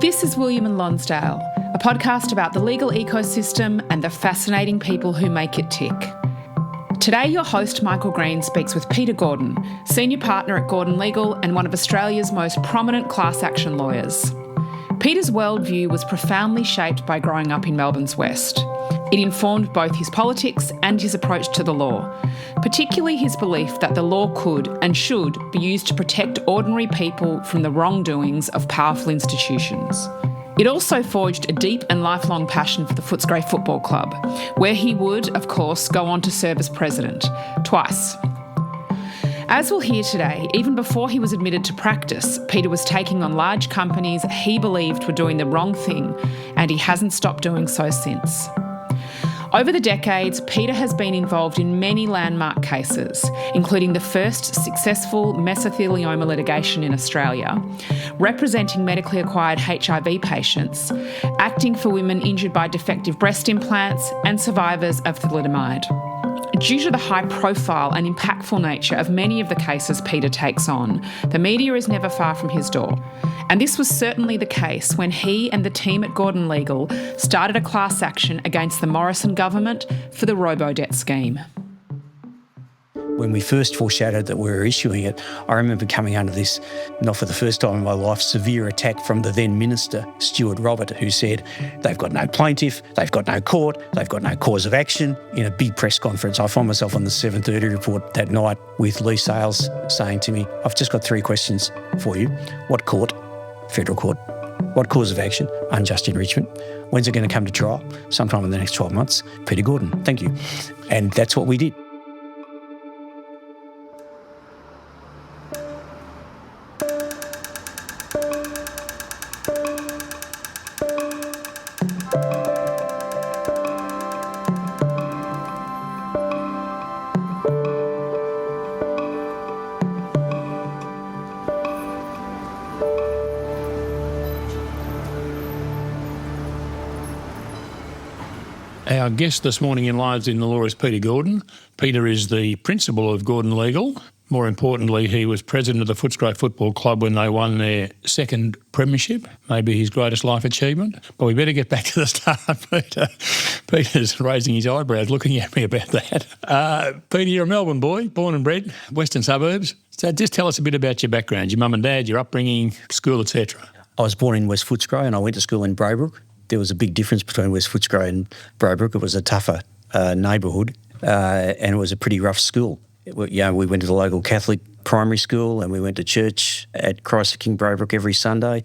This is William and Lonsdale, a podcast about the legal ecosystem and the fascinating people who make it tick. Today, your host, Michael Green, speaks with Peter Gordon, Senior Partner at Gordon Legal and one of Australia's most prominent class action lawyers. Peter's worldview was profoundly shaped by growing up in Melbourne's West. It informed both his politics and his approach to the law, particularly his belief that the law could and should be used to protect ordinary people from the wrongdoings of powerful institutions. It also forged a deep and lifelong passion for the Footscray Football Club, where he would, of course, go on to serve as president, twice. As we'll hear today, even before he was admitted to practice, Peter was taking on large companies he believed were doing the wrong thing, and he hasn't stopped doing so since. Over the decades, Peter has been involved in many landmark cases, including the first successful mesothelioma litigation in Australia, representing medically acquired HIV patients, acting for women injured by defective breast implants, and survivors of thalidomide. Due to the high profile and impactful nature of many of the cases Peter takes on, the media is never far from his door. And this was certainly the case when he and the team at Gordon Legal started a class action against the Morrison government for the robo-debt scheme. When we first foreshadowed that we were issuing it, I remember coming under this, not for the first time in my life, severe attack from the then Minister, Stuart Robert, who said, they've got no plaintiff, they've got no court, they've got no cause of action. In a big press conference, I found myself on the 7:30 report that night with Lee Sales saying to me, I've just got 3 questions for you. What court? Federal court. What cause of action? Unjust enrichment. When's it going to come to trial? Sometime in the next 12 months. Peter Gordon, thank you. And that's what we did. Our guest this morning in Lives in the Law is Peter Gordon. Peter is the principal of Gordon Legal. More importantly, he was president of the Footscray Football Club when they won their second premiership, maybe his greatest life achievement. But we better get back to the start, Peter. Peter's raising his eyebrows, looking at me about that. Peter, you're a Melbourne boy, born and bred, western suburbs. So just tell us a bit about your background, your mum and dad, your upbringing, school, etc. I was born in West Footscray and I went to school in Braybrook. There was a big difference between West Footscray and Braybrook. It was a tougher neighbourhood and it was a pretty rough school. We went to the local Catholic primary school and we went to church at Christ the King Braybrook every Sunday.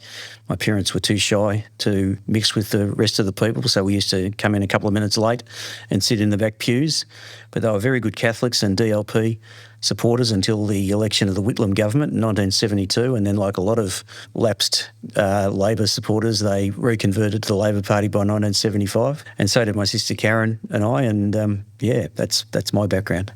My parents were too shy to mix with the rest of the people, so we used to come in a couple of minutes late and sit in the back pews. But they were very good Catholics and DLP supporters until the election of the Whitlam government in 1972, and then, like a lot of lapsed Labor supporters, they reconverted to the Labor Party by 1975, and so did my sister Karen and I, and that's my background.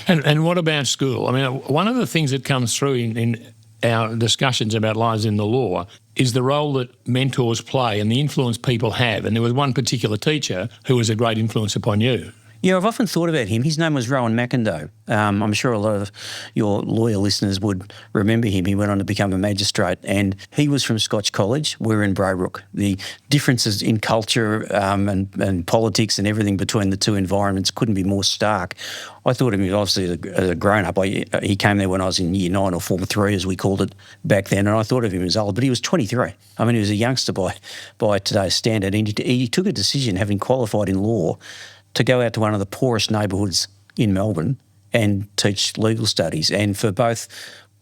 And what about school? I mean, one of the things that comes through in our discussions about lives in the law is the role that mentors play and the influence people have, and there was one particular teacher who was a great influence upon you. Yeah, I've often thought about him. His name was Rowan McIndoe. I'm sure a lot of your lawyer listeners would remember him. He went on to become a magistrate and he was from Scotch College. We're in Braybrook. The differences in culture and politics and everything between the two environments couldn't be more stark. I thought of him obviously as a grown-up. He came there when I was in Year 9 or Form 3, as we called it back then, and I thought of him as old, but he was 23. I mean, he was a youngster by today's standard, and he took a decision, having qualified in law, to go out to one of the poorest neighbourhoods in Melbourne and teach legal studies. And for both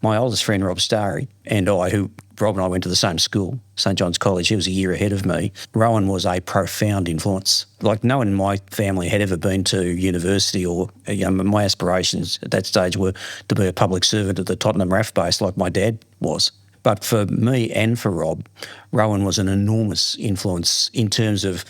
my oldest friend, Rob Starry, and Rob and I went to the same school, St John's College. He was a year ahead of me. Rowan was a profound influence. Like, no one in my family had ever been to university or, my aspirations at that stage were to be a public servant at the Tottenham RAF base like my dad was. But for me and for Rob, Rowan was an enormous influence in terms of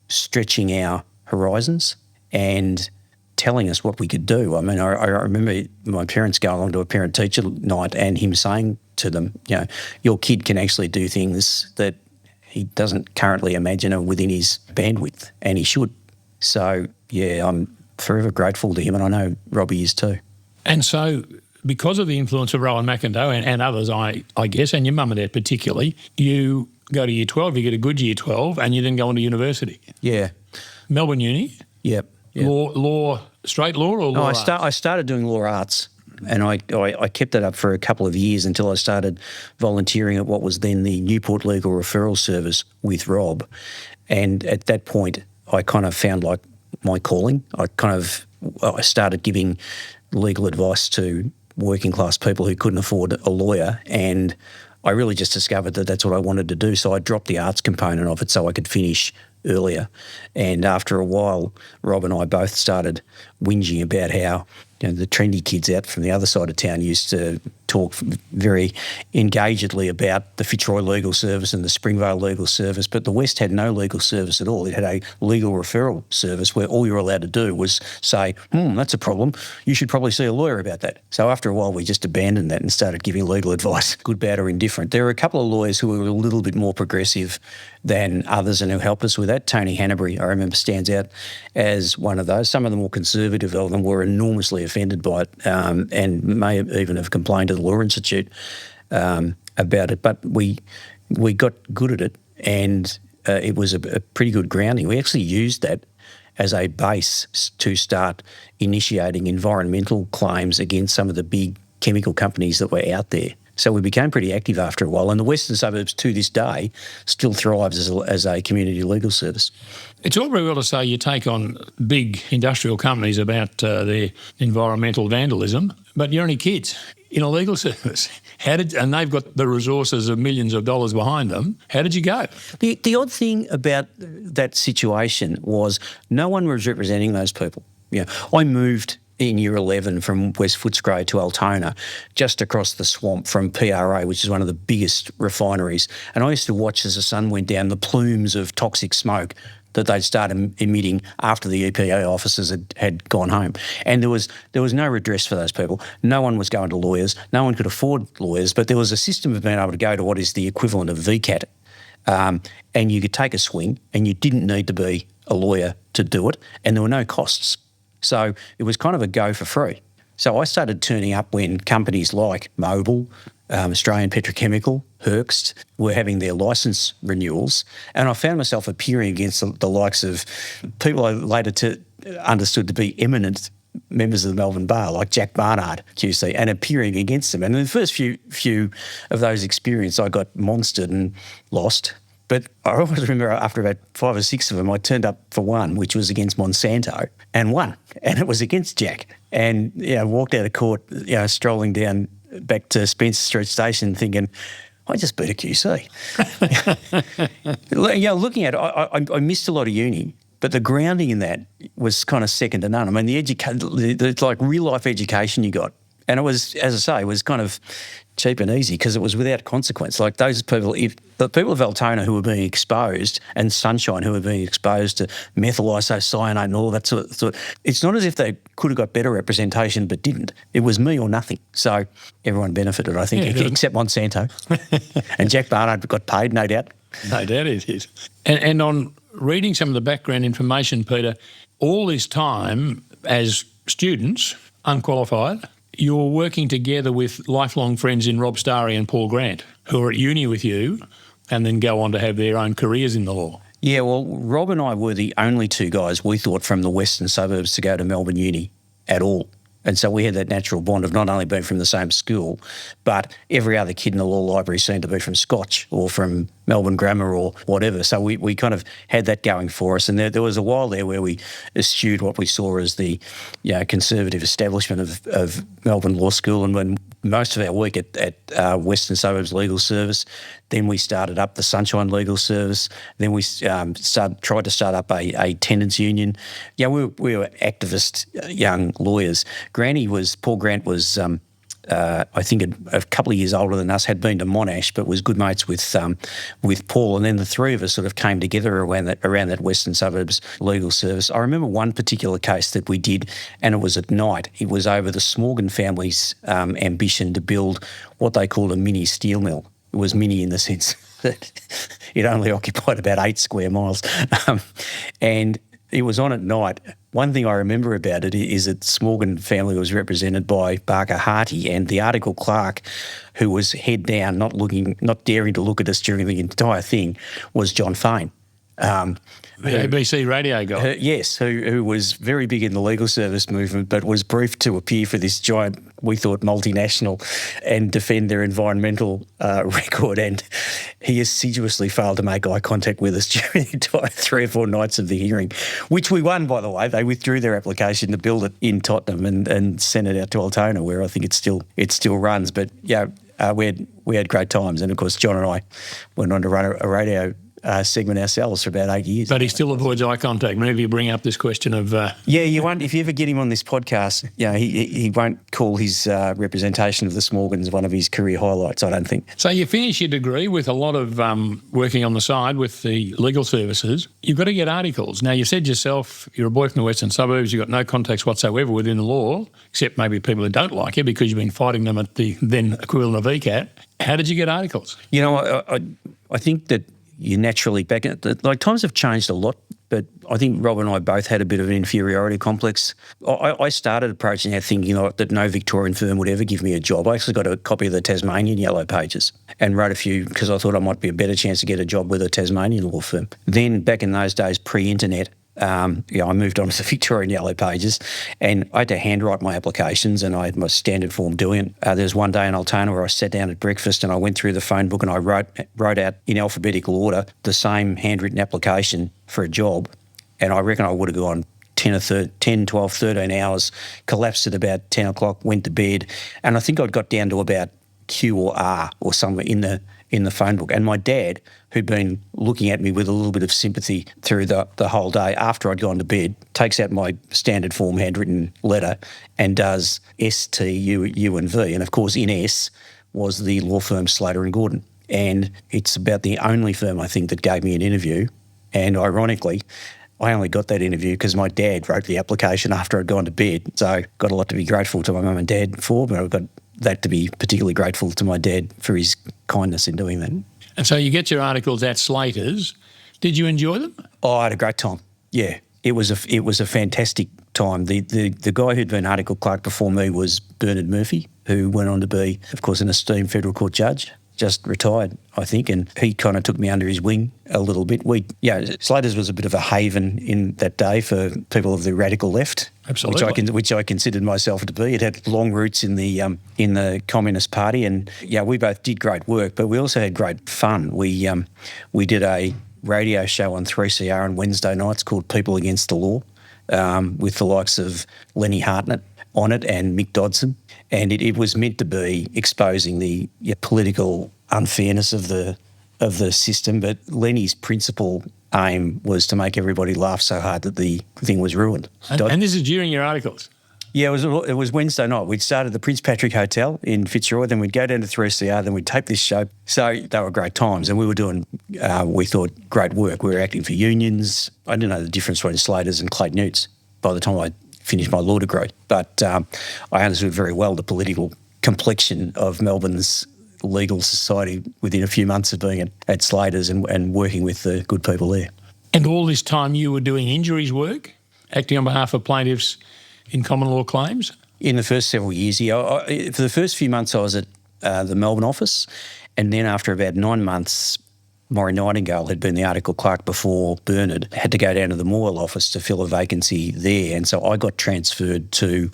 stretching our horizons and telling us what we could do. I mean, I remember my parents going along to a parent-teacher night and him saying to them, your kid can actually do things that he doesn't currently imagine are within his bandwidth, and he should. So, I'm forever grateful to him, and I know Robbie is too. And so, because of the influence of Rowan McIndoe and others, I guess, and your mum and dad particularly, you go to year 12, you get a good year 12, and you then go on to university. Yeah. Melbourne Uni? Yep. Law, straight law or law arts? I started doing law arts, and I kept that up for a couple of years until I started volunteering at what was then the Newport Legal Referral Service with Rob. And at that point, I kind of found like my calling. I started giving legal advice to working class people who couldn't afford a lawyer, and I really just discovered that that's what I wanted to do. So I dropped the arts component of it so I could finish earlier. And after a while, Rob and I both started whinging about how the trendy kids out from the other side of town used to talk very engagedly about the Fitzroy Legal Service and the Springvale Legal Service, but the West had no legal service at all. It had a legal referral service where all you were allowed to do was say, that's a problem, you should probably see a lawyer about that. So after a while, we just abandoned that and started giving legal advice, good, bad or indifferent. There are a couple of lawyers who were a little bit more progressive than others and who helped us with that. Tony Hannabury, I remember, stands out as one of those. Some of the more conservative of them were enormously offended by it and may even have complained to the Law Institute about it. But we got good at it, and it was a pretty good grounding. We actually used that as a base to start initiating environmental claims against some of the big chemical companies that were out there. So we became pretty active after a while, and the Western Suburbs to this day still thrives as a community legal service. It's all very well to say you take on big industrial companies about their environmental vandalism, but you're only kids in a legal service. And they've got the resources of millions of dollars behind them. How did you go? The odd thing about that situation was no one was representing those people. I moved in year 11 from West Footscray to Altona, just across the swamp from PRA, which is one of the biggest refineries. And I used to watch as the sun went down the plumes of toxic smoke that they'd start emitting after the EPA officers had gone home. And there was no redress for those people. No one was going to lawyers. No one could afford lawyers, but there was a system of being able to go to what is the equivalent of VCAT. And you could take a swing, and you didn't need to be a lawyer to do it, and there were no costs. So it was kind of a go for free. So I started turning up when companies like Mobil, Australian Petrochemical, Herxt were having their licence renewals, and I found myself appearing against the likes of people I later understood to be eminent members of the Melbourne Bar, like Jack Barnard, QC, and appearing against them. And in the first few of those experiences, I got monstered and lost. But I always remember after about 5 or 6 of them, I turned up for one, which was against Monsanto, and won. And it was against Jack. And walked out of court, strolling down back to Spencer Street Station thinking, I just beat a QC. Looking at it, I missed a lot of uni, but the grounding in that was kind of second to none. I mean, the like real life education you got. And it was, as I say, it was kind of cheap and easy because it was without consequence. Like those people, the people of Altona who were being exposed, and Sunshine who were being exposed to methyl isocyanate and all that sort of, it's not as if they could have got better representation but didn't. It was me or nothing. So everyone benefited, I think, except Monsanto. And Jack Barnard got paid, no doubt. No doubt it is. And on reading some of the background information, Peter, all this time as students, unqualified, you're working together with lifelong friends in Rob Starry and Paul Grant, who are at uni with you and then go on to have their own careers in the law. Yeah, well, Rob and I were the only two guys we thought from the Western Suburbs to go to Melbourne Uni at all. And so we had that natural bond of not only being from the same school, but every other kid in the law library seemed to be from Scotch or from Melbourne Grammar or whatever. So we kind of had that going for us. And there was a while there where we eschewed what we saw as the conservative establishment of Melbourne Law School, and when most of our week at Western Suburbs Legal Service. Then we started up the Sunshine Legal Service. Then we tried to start up a tenants union. Yeah, we were activist young lawyers. Paul Grant was, I think, a couple of years older than us, had been to Monash, but was good mates with Paul. And then the three of us sort of came together around that Western Suburbs Legal Service. I remember one particular case that we did, and it was at night. It was over the Smorgon family's ambition to build what they called a mini steel mill. It was mini in the sense that it only occupied about 8 square miles. And It was on at night. One thing I remember about it is that the Smorgon family was represented by Barker Harty, and the article clerk, who was head down, not daring to look at us during the entire thing, was John Fane. The ABC radio guy. Yes, who was very big in the legal service movement, but was briefed to appear for this giant, we thought, multinational and defend their environmental record. And he assiduously failed to make eye contact with us during the entire 3 or 4 nights of the hearing, which we won, by the way. They withdrew their application to build it in Tottenham and sent it out to Altona, where I think it still runs. But yeah, we had great times. And of course, John and I went on to run a radio segment ourselves for about 8 years. But he still avoids eye contact. Whenever you bring up this question of... Yeah, you won't. If you ever get him on this podcast, he won't call his representation of the Smorgons one of his career highlights, I don't think. So you finish your degree with a lot of working on the side with the legal services. You've got to get articles. Now, you said yourself you're a boy from the western suburbs, you've got no contacts whatsoever within the law, except maybe people who don't like you because you've been fighting them at the then equivalent of ECAT. How did you get articles? You know, I think that you naturally back at times have changed a lot, but I think Rob and I both had a bit of an inferiority complex. I started approaching that thinking that no Victorian firm would ever give me a job. I actually got a copy of the Tasmanian Yellow Pages and wrote a few because I thought I might be a better chance to get a job with a Tasmanian law firm. Then back in those days, pre-internet, I moved on to the Victorian Yellow Pages and I had to handwrite my applications and I had my standard form doing it. There was one day in Altona where I sat down at breakfast and I went through the phone book and I wrote out in alphabetical order the same handwritten application for a job, and I reckon I would have gone 10, 12, 13 hours, collapsed at about 10 o'clock, went to bed, and I think I'd got down to about Q or R or somewhere in the phone book. And my dad, who'd been looking at me with a little bit of sympathy through the whole day, after I'd gone to bed, takes out my standard form handwritten letter and does S, T, U and V. And of course in S was the law firm Slater and Gordon. And it's about the only firm, I think, that gave me an interview. And ironically, I only got that interview because my dad wrote the application after I'd gone to bed. So got a lot to be grateful to my mum and dad for, but I've got that to be particularly grateful to my dad for his kindness in doing that. And so you get your articles at Slater's. Did you enjoy them? Oh, I had a great time. Yeah, it was a fantastic time. The guy who'd been article clerk before me was Bernard Murphy, who went on to be, of course, an esteemed federal court judge. Just retired, I think, and he kind of took me under his wing a little bit. Slater's was a bit of a haven in that day for people of the radical left. Absolutely. Which I considered myself to be. It had long roots in the Communist Party, and we both did great work, but we also had great fun. We did a radio show on 3CR on Wednesday nights called People Against the Law, with the likes of Lenny Hartnett on it and Mick Dodson, and it was meant to be exposing the political unfairness of the system. But Lenny's principal aim was to make everybody laugh so hard that the thing was ruined. And this is during your articles? Yeah, it was Wednesday night. We'd start at the Prince Patrick Hotel in Fitzroy, then we'd go down to 3CR, then we'd tape this show. So they were great times, and we were doing, we thought, great work. We were acting for unions. I didn't know the difference between Slater's and Clayton Utz by the time I finished my law degree, but I understood very well the political complexion of Melbourne's legal society within a few months of being at Slater's and working with the good people there. And all this time you were doing injuries work, acting on behalf of plaintiffs in common law claims? In the first several years, yeah. For the first few months I was at the Melbourne office, and then after about 9 months, Maury Nightingale had been the article clerk before Bernard, had to go down to the Morwell office to fill a vacancy there. And so I got transferred to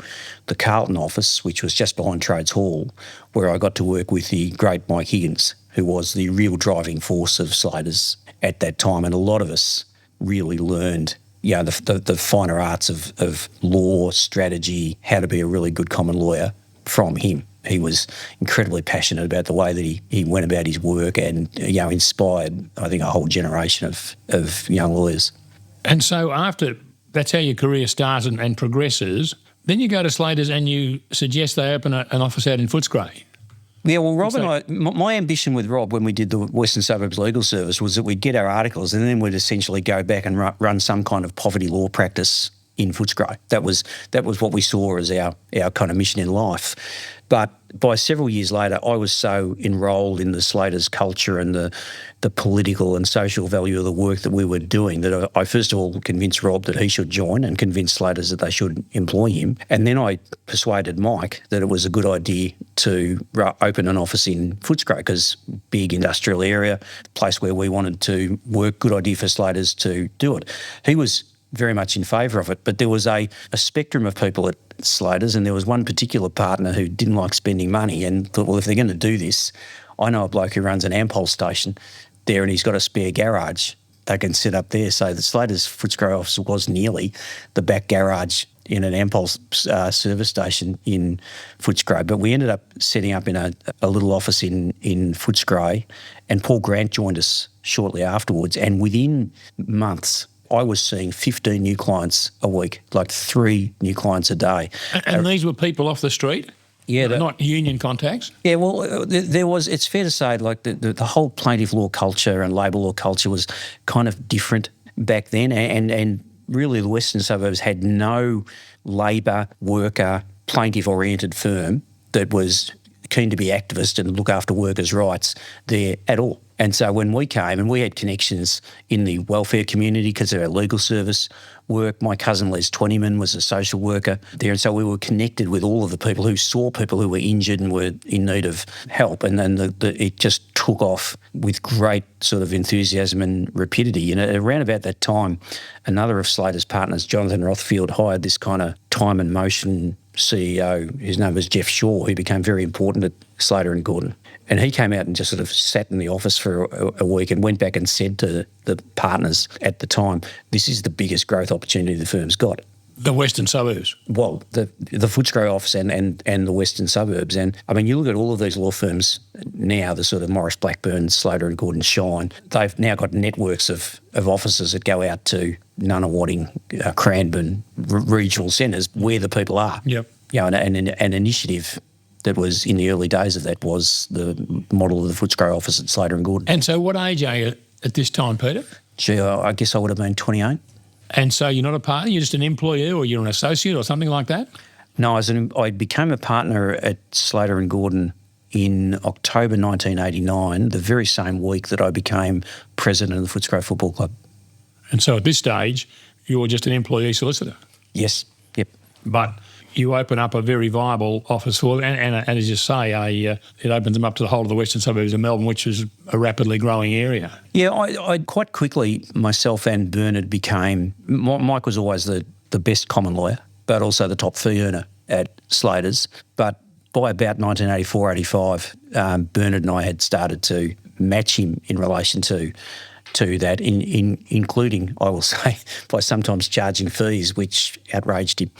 the Carlton office, which was just behind Trades Hall, where I got to work with the great Mike Higgins, who was the real driving force of Slater's at that time. And a lot of us really learned the finer arts of law, strategy, how to be a really good common lawyer from him. He was incredibly passionate about the way that he went about his work and, inspired, I think, a whole generation of young lawyers. And so that's how your career starts and progresses. Then you go to Slater's and you suggest they open an office out in Footscray. Yeah, well, Rob and I, my ambition with Rob when we did the Western Suburbs Legal Service was that we'd get our articles and then we'd essentially go back and run some kind of poverty law practice in Footscray. That was what we saw as our kind of mission in life. But by several years later, I was so enrolled in the Slaters culture and the political and social value of the work that we were doing that I first of all convinced Rob that he should join and convinced Slaters that they should employ him. And then I persuaded Mike that it was a good idea to open an office in Footscray because big industrial area, place where we wanted to work, good idea for Slaters to do it. He was very much in favour of it, but there was a spectrum of people at Slaters, and there was one particular partner who didn't like spending money and thought, well, if they're going to do this, I know a bloke who runs an Ampol station there and he's got a spare garage they can set up there. So the Slaters Footscray office was nearly the back garage in an Ampol service station in Footscray. But we ended up setting up in a little office in Footscray, and Paul Grant joined us shortly afterwards, and within months I was seeing 15 new clients a week, like 3 new clients a day. And these were people off the street? Yeah. Not union contacts? Yeah, well, there was, it's fair to say, like the whole plaintiff law culture and labour law culture was kind of different back then, and really the Western suburbs had no labour, worker, plaintiff-oriented firm that was keen to be activist and look after workers' rights there at all. And so when we came, and we had connections in the welfare community because of our legal service work. My cousin Les Twentyman was a social worker there, and so we were connected with all of the people who saw people who were injured and were in need of help. And then it just took off with great sort of enthusiasm and rapidity. And around about that time, another of Slater's partners, Jonathan Rothfield, hired this kind of time and motion CEO. His name was Jeff Shaw, who became very important at Slater and Gordon. And he came out and just sort of sat in the office for a week and went back and said to the partners at the time, this is the biggest growth opportunity the firm's got. The Western suburbs? Well, the Footscray office and the Western suburbs. And, I mean, you look at all of these law firms now, the sort of Morris Blackburn, Slater and Gordon Shine, they've now got networks of offices that go out to Nunawading, Cranbourne, regional centres where the people are. Yep. You know, and an initiative that was in the early days of that was the model of the Footscray office at Slater and Gordon. And so what age are you at this time, Peter? Gee, I guess I would have been 28. And so you're not a partner, you're just an employee, or you're an associate or something like that? No, I became a partner at Slater and Gordon in October 1989, the very same week that I became president of the Footscray Football Club. And so at this stage, you're just an employee solicitor? Yes, yep. But you open up a very viable office for them, and as you say, it opens them up to the whole of the western suburbs of Melbourne, which is a rapidly growing area. Yeah, I quite quickly, myself and Bernard became, Mike was always the best common lawyer, but also the top fee earner at Slater's. But by about 1984-85, Bernard and I had started to match him in relation to that, including, I will say, by sometimes charging fees, which outraged him.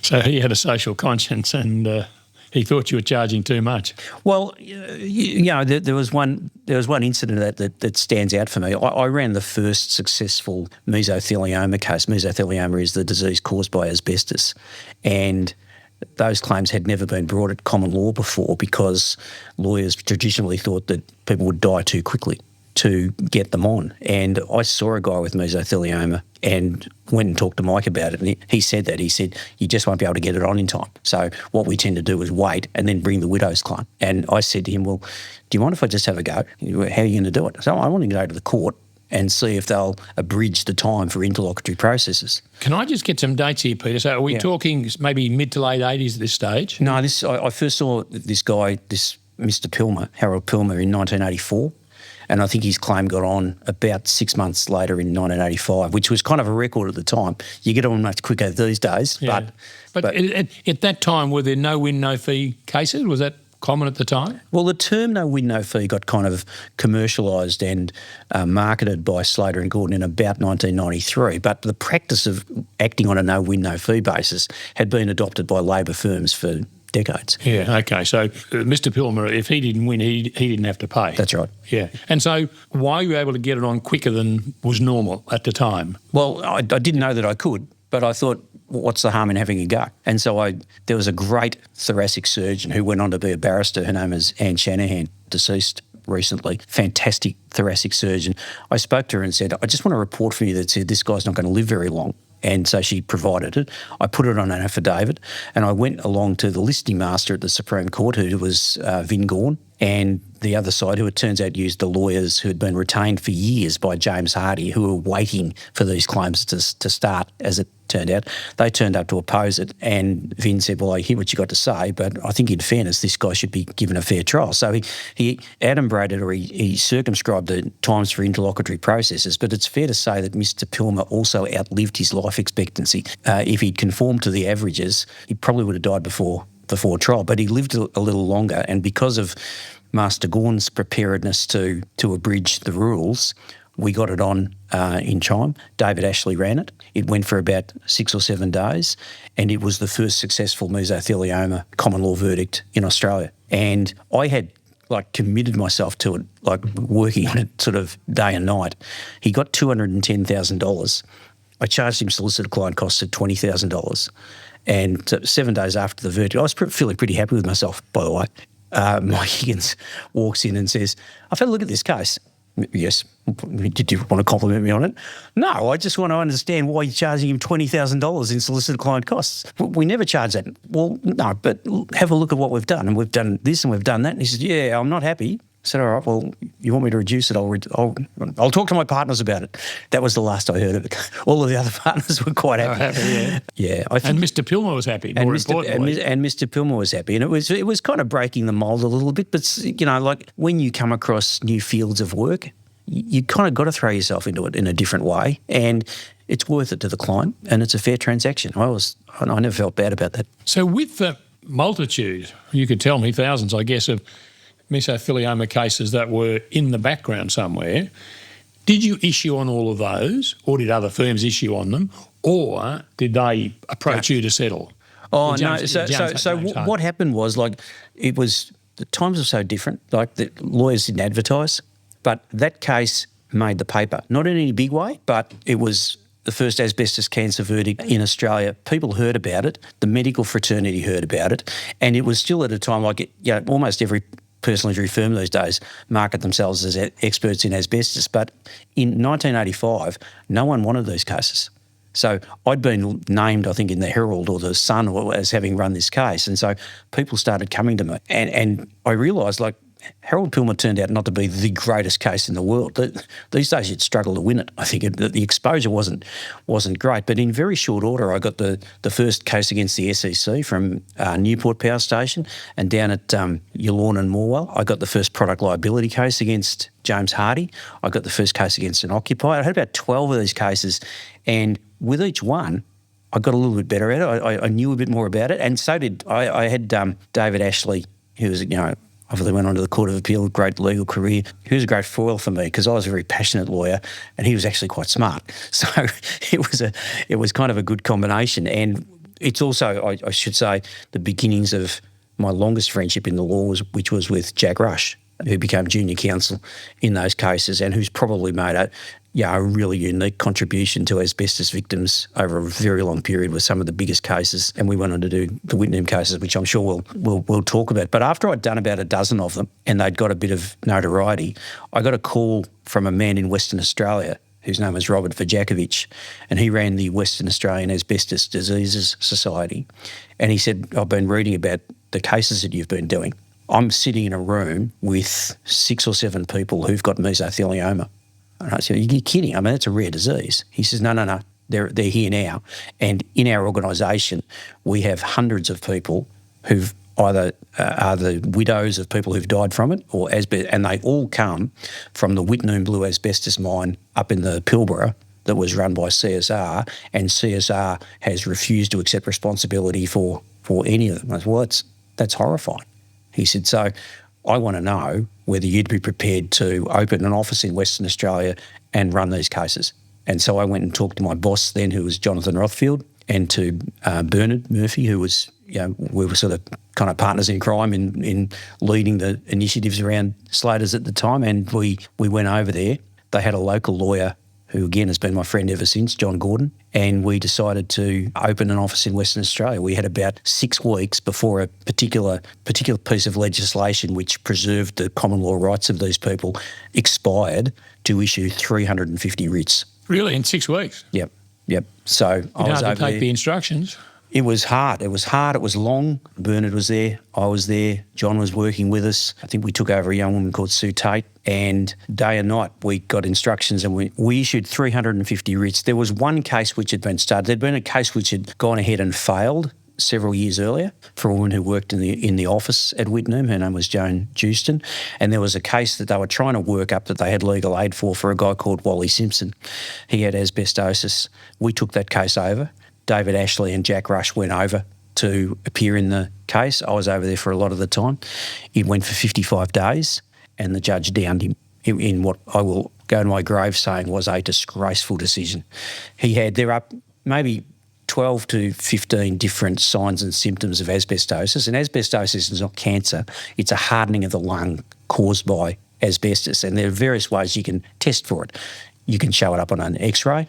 So he had a social conscience and he thought you were charging too much. Well, you know, there was one incident that stands out for me. I ran the first successful mesothelioma case. Mesothelioma is the disease caused by asbestos, and those claims had never been brought at common law before because lawyers traditionally thought that people would die too quickly to get them on. And I saw a guy with mesothelioma and went and talked to Mike about it, and he said that. He said, you just won't be able to get it on in time. So what we tend to do is wait and then bring the widow's claim. And I said to him, well, do you mind if I just have a go? How are you going to do it? So I want to go to the court and see if they'll abridge the time for interlocutory processes. Can I just get some dates here, Peter? So are we talking maybe mid to late 80s at this stage? No, I first saw this guy, this Mr. Pilmer, Harold Pilmer, in 1984. And I think his claim got on about 6 months later in 1985, which was kind of a record at the time. You get on much quicker these days. Yeah. But at that time, were there no win, no fee cases? Was that common at the time? Well, the term no win, no fee got kind of commercialised and marketed by Slater and Gordon in about 1993. But the practice of acting on a no win, no fee basis had been adopted by labour firms for decades. Yeah, okay. So Mr. Pilmer, if he didn't win, he didn't have to pay. That's right. Yeah. And so why were you able to get it on quicker than was normal at the time? Well, I didn't know that I could, but I thought, what's the harm in having a go? And so there was a great thoracic surgeon who went on to be a barrister. Her name is Anne Shanahan, deceased recently. Fantastic thoracic surgeon. I spoke to her and said, I just want a report from you that said this guy's not going to live very long. And so she provided it. I put it on an affidavit, and I went along to the listing master at the Supreme Court, who was Vin Gaughan, and the other side, who it turns out used the lawyers who had been retained for years by James Hardy, who were waiting for these claims to start, as it turned out. They turned up to oppose it, and Vin said, well, I hear what you got to say, but I think in fairness, this guy should be given a fair trial. So he adumbrated, or he circumscribed the times for interlocutory processes, but it's fair to say that Mr Pilmer also outlived his life expectancy. If he'd conformed to the averages, he probably would have died before trial, but he lived a little longer, and because of Master Gaughan's preparedness to abridge the rules, we got it on in time. David Ashley ran it. It went for about 6 or 7 days, and it was the first successful mesothelioma common law verdict in Australia. And I had committed myself to it, working on it sort of day and night. He got $210,000. I charged him solicitor client costs at $20,000. And 7 days after the verdict, I was feeling pretty happy with myself, by the way. Mike Higgins walks in and says, I've had a look at this case. Yes. Did you want to compliment me on it? No, I just want to understand why you're charging him $20,000 in solicitor client costs. We never charge that. Well, no, but have a look at what we've done. And we've done this and we've done that. And he says, yeah, I'm not happy. I said, all right, well, you want me to reduce it? I'll talk to my partners about it. That was the last I heard of it. All of the other partners were quite happy. Yeah. I think, and Mr Pilmer was happy, more importantly. And Mr Pilmer was happy. And it was kind of breaking the mould a little bit. But, when you come across new fields of work, you kind of got to throw yourself into it in a different way. And it's worth it to the client, and it's a fair transaction. I never felt bad about that. So with the multitude, you could tell me thousands, I guess, of mesothelioma cases that were in the background somewhere, did you issue on all of those, or did other firms issue on them, or did they approach you to settle? Oh, no. So what happened was, the times were so different. The lawyers didn't advertise, but that case made the paper. Not in any big way, but it was the first asbestos cancer verdict in Australia. People heard about it. The medical fraternity heard about it. And it was still at a time almost every personal injury firm these days market themselves as experts in asbestos. But in 1985, no one wanted these cases. So I'd been named, I think, in the Herald or the Sun as having run this case. And so people started coming to me. And I realised, Harold Pilmer turned out not to be the greatest case in the world. These days you'd struggle to win it. I think the exposure wasn't great. But in very short order, I got the first case against the SEC from Newport Power Station, and down at Yallourn and Morwell, I got the first product liability case against James Hardy. I got the first case against an occupier. I had about 12 of these cases, and with each one, I got a little bit better at it. I knew a bit more about it, and so did I had David Ashley, who was, obviously went on to the Court of Appeal, great legal career. He was a great foil for me because I was a very passionate lawyer and he was actually quite smart. So it was kind of a good combination. And it's also, I should say, the beginnings of my longest friendship in the law, which was with Jack Rush, who became junior counsel in those cases and who's probably made a really unique contribution to asbestos victims over a very long period with some of the biggest cases. And we went on to do the Whitney cases, which I'm sure we'll talk about. But after I'd done about a dozen of them and they'd got a bit of notoriety, I got a call from a man in Western Australia whose name was Robert Vajakovic, and he ran the Western Australian Asbestos Diseases Society. And he said, I've been reading about the cases that you've been doing. I'm sitting in a room with 6 or 7 people who've got mesothelioma. And I said, you're kidding. I mean, that's a rare disease. He says, no. They're here now. And in our organisation, we have hundreds of people who've either are the widows of people who've died from it, and they all come from the Whitnoon Blue asbestos mine up in the Pilbara that was run by CSR, and CSR has refused to accept responsibility for any of them. I said, well, that's horrifying. He said, so I want to know whether you'd be prepared to open an office in Western Australia and run these cases. And so I went and talked to my boss then, who was Jonathan Rothfield, and to Bernard Murphy, who was, we were sort of kind of partners in crime in leading the initiatives around Slaters at the time. And we went over there. They had a local lawyer who, again, has been my friend ever since, John Gordon, and we decided to open an office in Western Australia. We had about 6 weeks before a particular piece of legislation which preserved the common law rights of these people expired to issue 350 writs. Really, in 6 weeks? Yep. Yep. So You'd I was have over to take there. the instructions. It was hard. It was long. Bernard was there. I was there. John was working with us. I think we took over a young woman called Sue Tate, and day and night we got instructions, and we issued 350 writs. There was one case which had been started. There'd been a case which had gone ahead and failed several years earlier for a woman who worked in the office at Whitnum. Her name was Joan Jewston, and there was a case that they were trying to work up that they had legal aid for a guy called Wally Simpson. He had asbestosis. We took that case over. David Ashley and Jack Rush went over to appear in the case. I was over there for a lot of the time. It went for 55 days, and the judge downed him in what I will go to my grave saying was a disgraceful decision. There are maybe 12 to 15 different signs and symptoms of asbestosis, and asbestosis is not cancer. It's a hardening of the lung caused by asbestos, and there are various ways you can test for it. You can show it up on an X-ray.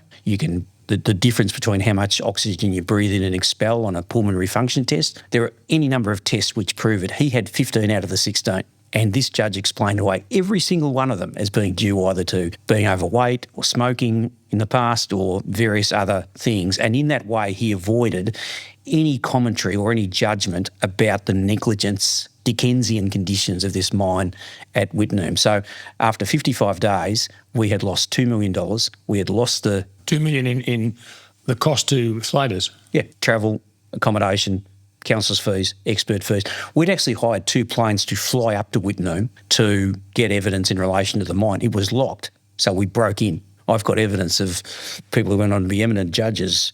The difference between how much oxygen you breathe in and expel on a pulmonary function test. There are any number of tests which prove it. He had 15 out of the 16. And this judge explained away every single one of them as being due either to being overweight or smoking in the past or various other things. And in that way, he avoided any commentary or any judgment about the negligence, Dickensian conditions of this mine at Whitnum. So after 55 days, we had lost $2 million. We had lost the... $2 million in the cost to Slaters. Yeah, travel, accommodation, council's fees, expert fees. We'd actually hired 2 planes to fly up to Whitnum to get evidence in relation to the mine. It was locked, so we broke in. I've got evidence of people who went on to be eminent judges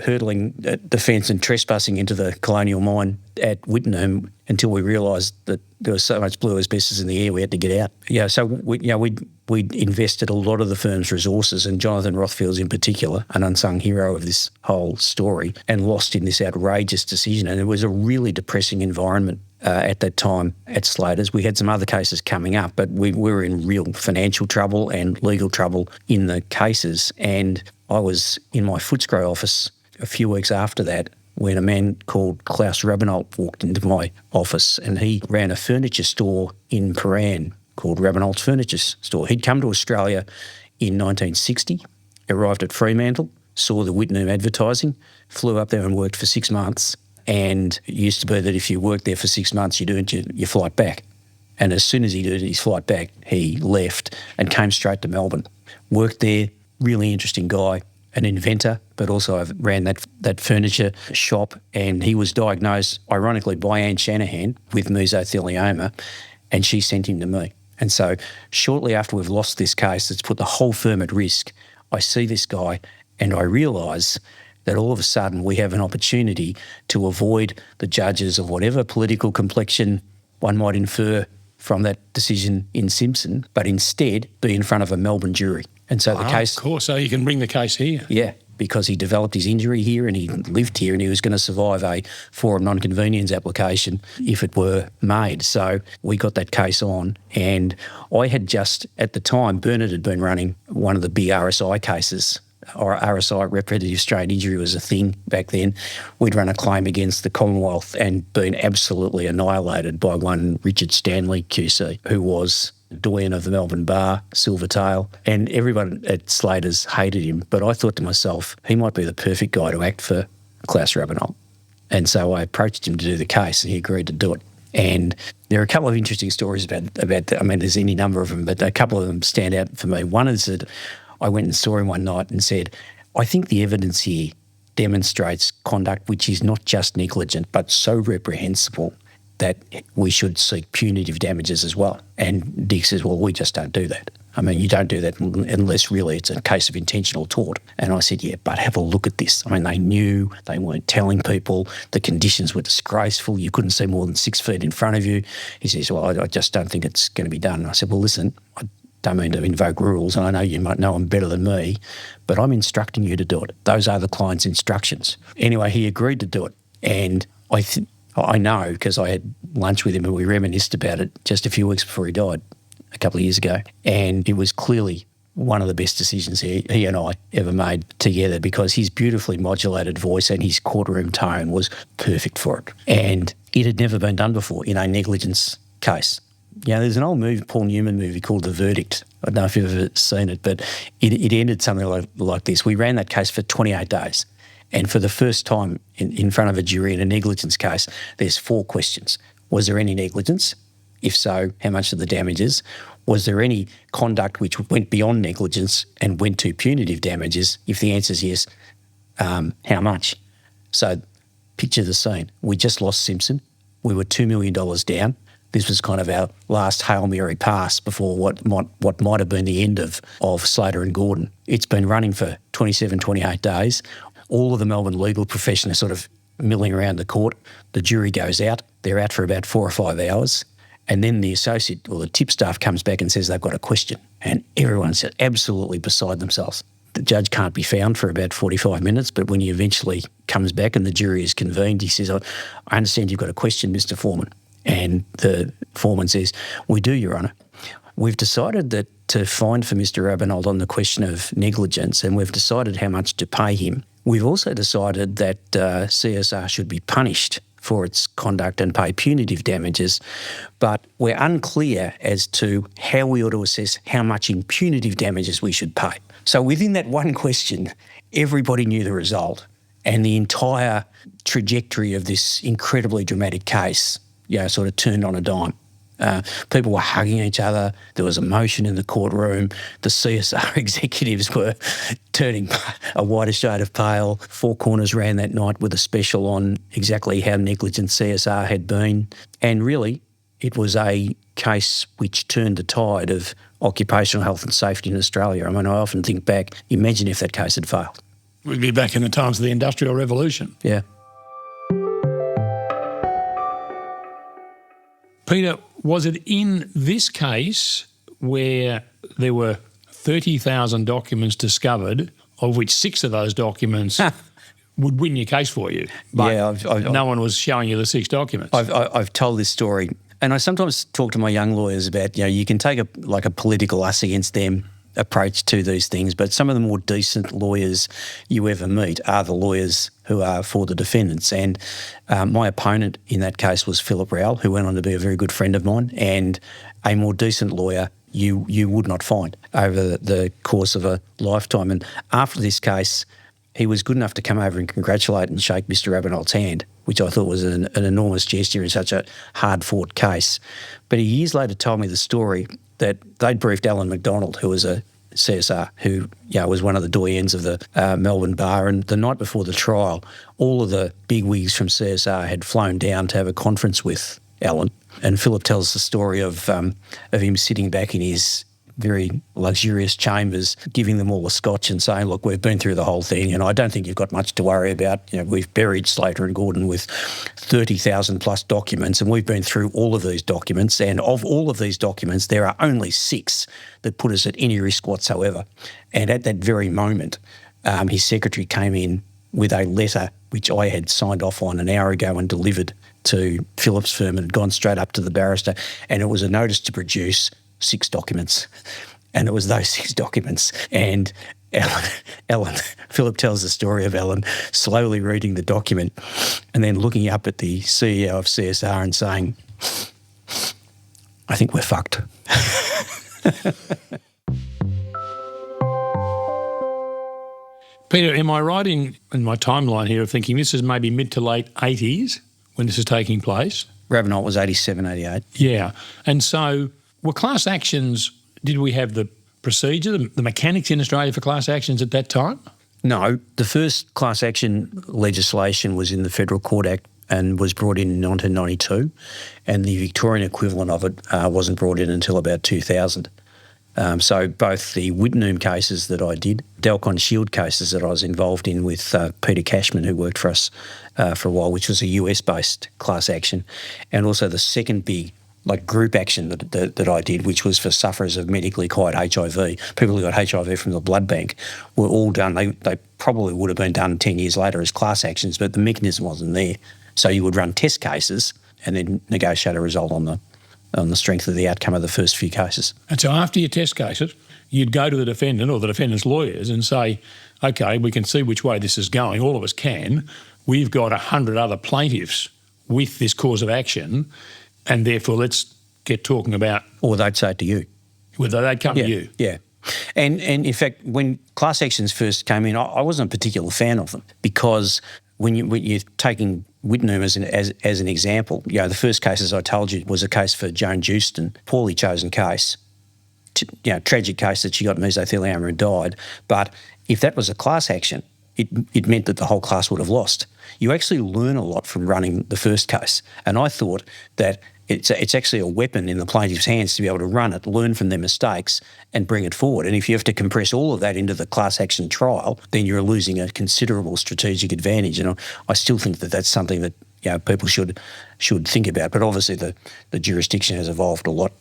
hurdling the fence and trespassing into the colonial mine at Whitnum until we realised that there was so much blue asbestos in the air we had to get out. Yeah, so we invested a lot of the firm's resources, and Jonathan Rothfield's in particular, an unsung hero of this whole story, and lost in this outrageous decision. And it was a really depressing environment at that time at Slaters. We had some other cases coming up, but we were in real financial trouble and legal trouble in the cases. And I was in my Footscray office a few weeks after that when a man called Klaus Rabinolt walked into my office, and he ran a furniture store in Paran called Rabinolt's Furniture Store. He'd come to Australia in 1960, arrived at Fremantle, saw the Whitnum advertising, flew up there and worked for 6 months. And it used to be that if you worked there for 6 months, you'd earned your flight back. And as soon as he did his flight back, he left and came straight to Melbourne. Worked there, really interesting guy, an inventor, but also ran that furniture shop. And he was diagnosed, ironically, by Anne Shanahan with mesothelioma, and she sent him to me. And so shortly after we've lost this case that's put the whole firm at risk, I see this guy and I realise that all of a sudden we have an opportunity to avoid the judges of whatever political complexion one might infer from that decision in Simpson, but instead be in front of a Melbourne jury. And so the case... Of course, so you can bring the case here. Yeah, because he developed his injury here and he lived here and he was going to survive a forum non-convenience application if it were made. So we got that case on, and I had just, at the time, Bernard had been running one of the big RSI cases, or RSI, repetitive strain injury, was a thing back then. We'd run a claim against the Commonwealth and been absolutely annihilated by one Richard Stanley QC, who was doyen of the Melbourne Bar, Silvertail, and everyone at Slaters hated him. But I thought to myself, he might be the perfect guy to act for Klaus Rabinolt. And so I approached him to do the case, and he agreed to do it. And there are a couple of interesting stories about I mean, there's any number of them, but a couple of them stand out for me. One is that I went and saw him one night and said, I think the evidence here demonstrates conduct which is not just negligent, but so reprehensible that we should seek punitive damages as well. And Dick says, well, we just don't do that. I mean, you don't do that unless really it's a case of intentional tort. And I said, yeah, but have a look at this. I mean, they knew, they weren't telling people, the conditions were disgraceful, you couldn't see more than 6 feet in front of you. He says, well, I just don't think it's going to be done. And I said, well, listen, I don't mean to invoke rules, and I know you might know them better than me, but I'm instructing you to do it. Those are the client's instructions. Anyway, he agreed to do it. And I know because I had lunch with him and we reminisced about it just a few weeks before he died, a couple of years ago. And it was clearly one of the best decisions he and I ever made together, because his beautifully modulated voice and his courtroom tone was perfect for it. And it had never been done before in a negligence case. there's an old movie, Paul Newman movie called The Verdict. I don't know if you've ever seen it, but it ended something like this. We ran that case for 28 days. And for the first time in front of a jury in a negligence case, there's 4 questions. Was there any negligence? If so, how much of the damages? Was there any conduct which went beyond negligence and went to punitive damages? If the answer is yes, how much? So picture the scene. We just lost Simpson. We were $2 million down. This was kind of our last Hail Mary pass before what might have been the end of Slater and Gordon. It's been running for 27, 28 days. All of the Melbourne legal profession are sort of milling around the court. The jury goes out. They're out for about 4 or 5 hours. And then the associate or the tip staff comes back and says they've got a question. And everyone's absolutely beside themselves. The judge can't be found for about 45 minutes, but when he eventually comes back and the jury is convened, he says, I understand you've got a question, Mr. Foreman. And the foreman says, we do, Your Honour. We've decided that to fine for Mr. Rabinold on the question of negligence, and we've decided how much to pay him. We've also decided that CSR should be punished for its conduct and pay punitive damages, but we're unclear as to how we ought to assess how much in punitive damages we should pay. So within that one question, everybody knew the result, and the entire trajectory of this incredibly dramatic case, sort of turned on a dime. People were hugging each other. There was emotion in the courtroom. The CSR executives were turning a whiter shade of pale. Four Corners ran that night with a special on exactly how negligent CSR had been. And really, it was a case which turned the tide of occupational health and safety in Australia. I mean, I often think back, imagine if that case had failed. We'd be back in the times of the Industrial Revolution. Yeah. Peter, was it in this case where there were 30,000 documents discovered, of which 6 of those documents would win your case for you? But no one was showing you the 6 documents. I've told this story, and I sometimes talk to my young lawyers about, you can take a political us against them approach to these things, but some of the more decent lawyers you ever meet are the lawyers who are for the defendants. And my opponent in that case was Philip Rowell, who went on to be a very good friend of mine, and a more decent lawyer you would not find over the course of a lifetime. And after this case, he was good enough to come over and congratulate and shake Mr. Rabinold's hand, which I thought was an enormous gesture in such a hard-fought case. But he years later told me the story that they'd briefed Alan McDonald, who was a CSR, who was one of the doyens of the Melbourne bar, and the night before the trial, all of the bigwigs from CSR had flown down to have a conference with Alan. And Philip tells the story of him sitting back in his very luxurious chambers, giving them all a scotch and saying, look, we've been through the whole thing and I don't think you've got much to worry about. We've buried Slater and Gordon with 30,000 plus documents, and we've been through all of these documents, and of all of these documents, there are only 6 that put us at any risk whatsoever. And at that very moment, his secretary came in with a letter which I had signed off on an hour ago and delivered to Philip's firm and had gone straight up to the barrister, and it was a notice to produce 6 documents. And it was those 6 documents. And Philip tells the story of Alan slowly reading the document and then looking up at the CEO of CSR and saying, I think we're fucked. Peter, am I right in my timeline here of thinking this is maybe mid to late 80s when this is taking place? Rabinold was 87, 88. Yeah. And so were class actions, did we have the procedure, the mechanics in Australia for class actions at that time? No. The first class action legislation was in the Federal Court Act and was brought in 1992, and the Victorian equivalent of it wasn't brought in until about 2000. So both the Wittenoom cases that I did, Delcon Shield cases that I was involved in with Peter Cashman, who worked for us for a while, which was a US-based class action, and also the second big group action that I did, which was for sufferers of medically acquired HIV. People who got HIV from the blood bank were all done. They probably would have been done 10 years later as class actions, but the mechanism wasn't there. So you would run test cases and then negotiate a result on the strength of the outcome of the first few cases. And so after your test cases, you'd go to the defendant or the defendant's lawyers and say, okay, we can see which way this is going. All of us can. We've got 100 other plaintiffs with this cause of action, and therefore let's get talking about, Or they'd say it to you. whether they'd come to you. Yeah. And in fact, when class actions first came in, I wasn't a particular fan of them because when you're taking Whitnum as an example, the first case, as I told you, was a case for Joan Jewston, poorly chosen case, tragic case that she got mesothelioma and died. But if that was a class action, it meant that the whole class would have lost. You actually learn a lot from running the first case. And I thought that it's actually a weapon in the plaintiff's hands to be able to run it, learn from their mistakes and bring it forward. And if you have to compress all of that into the class action trial, then you're losing a considerable strategic advantage. And I still think that that's something that people should think about. But obviously the jurisdiction has evolved a lot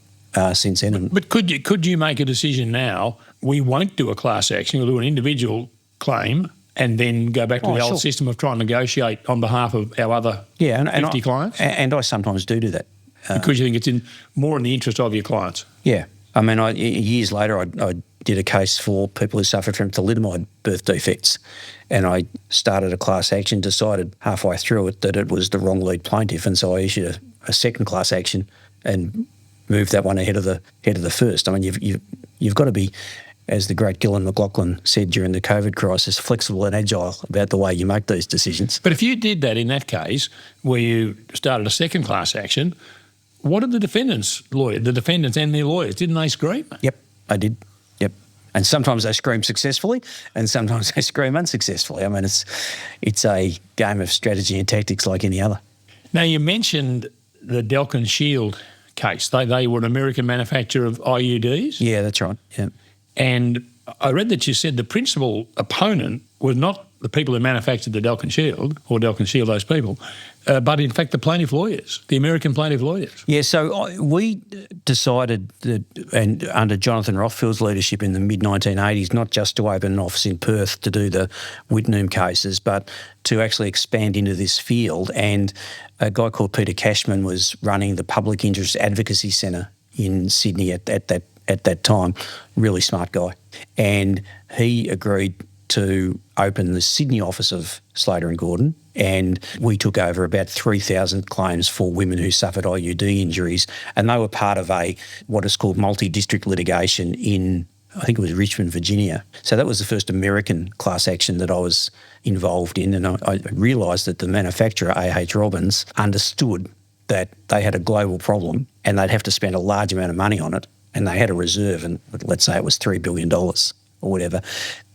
since then. But could you make a decision now, we won't do a class action, we'll do an individual claim and then go back to the old system of trying to negotiate on behalf of our other 50 clients? And I sometimes do that. Because you think it's more in the interest of your clients? Yeah. I mean, years later, I did a case for people who suffered from thalidomide birth defects, and I started a class action, decided halfway through it that it was the wrong lead plaintiff, and so I issued a second class action and moved that one ahead of the first. I mean, you've got to be, as the great Gillan McLaughlin said during the COVID crisis, flexible and agile about the way you make these decisions. But if you did that in that case, where you started a second class action, what did the defendants and their lawyers, didn't they scream? Yep, I did. Yep. And sometimes they scream successfully and sometimes they scream unsuccessfully. I mean, it's a game of strategy and tactics like any other. Now, you mentioned the Delkin Shield case. They were an American manufacturer of IUDs? Yeah, that's right. Yeah. And I read that you said the principal opponent was not the people who manufactured the Delkin Shield, or Delkin Shield, those people, but in fact the plaintiff lawyers, the American plaintiff lawyers. Yeah, so we decided that, and under Jonathan Rothfield's leadership in the mid-1980s, not just to open an office in Perth to do the Whitnum cases, but to actually expand into this field. And a guy called Peter Cashman was running the Public Interest Advocacy Centre in Sydney at that time. Really smart guy. And he agreed to open the Sydney office of Slater and Gordon, and we took over about 3,000 claims for women who suffered IUD injuries, and they were part of what is called multi-district litigation in, I think it was Richmond, Virginia. So that was the first American class action that I was involved in, and I realised that the manufacturer, A.H. Robbins, understood that they had a global problem and they'd have to spend a large amount of money on it, and they had a reserve, and let's say it was $3 billion. Or whatever.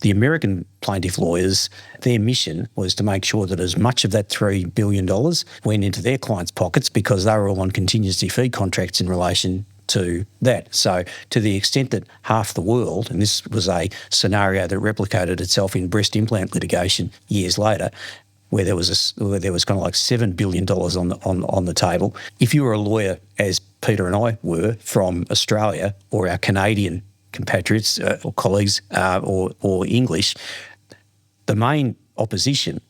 The American plaintiff lawyers, their mission was to make sure that as much of that $3 billion went into their clients' pockets because they were all on contingency fee contracts in relation to that. So to the extent that half the world, and this was a scenario that replicated itself in breast implant litigation years later, where there was kind of like $7 billion on the table. If you were a lawyer, as Peter and I were, from Australia or our Canadian compatriots or colleagues or English, the main opposition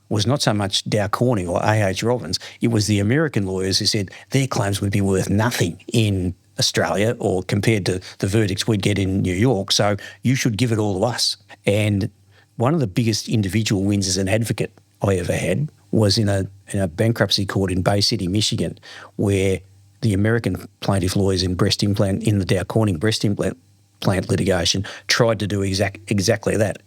was not so much Dow Corning or A.H. Robbins. It was the American lawyers who said their claims would be worth nothing in Australia or compared to the verdicts we'd get in New York, so you should give it all to us. And one of the biggest individual wins as an advocate I ever had was in a bankruptcy court in Bay City, Michigan, where the American plaintiff lawyers in the Dow Corning breast implant litigation tried to do exactly that.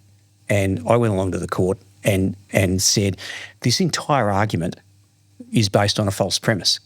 And I went along to the court and said, this entire argument is based on a false premise.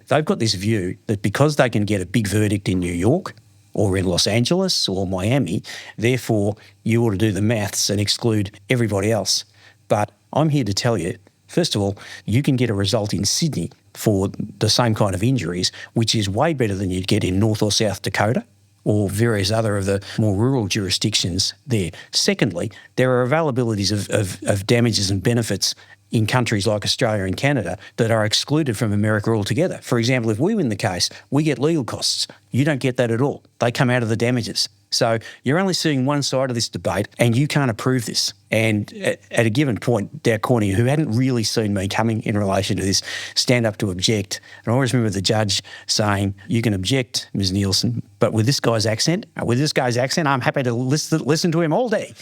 They've got this view that because they can get a big verdict in New York or in Los Angeles or Miami, therefore you ought to do the maths and exclude everybody else. But I'm here to tell you, first of all, you can get a result in Sydney for the same kind of injuries, which is way better than you'd get in North or South Dakota or various other of the more rural jurisdictions there. Secondly, there are availabilities of damages and benefits in countries like Australia and Canada that are excluded from America altogether. For example, if we win the case, we get legal costs. You don't get that at all. They come out of the damages. So you're only seeing one side of this debate and you can't approve this. And at a given point, Dow Corning, who hadn't really seen me coming in relation to this, stand up to object. And I always remember the judge saying, "You can object, Ms. Nielsen, but with this guy's accent, I'm happy to listen to him all day."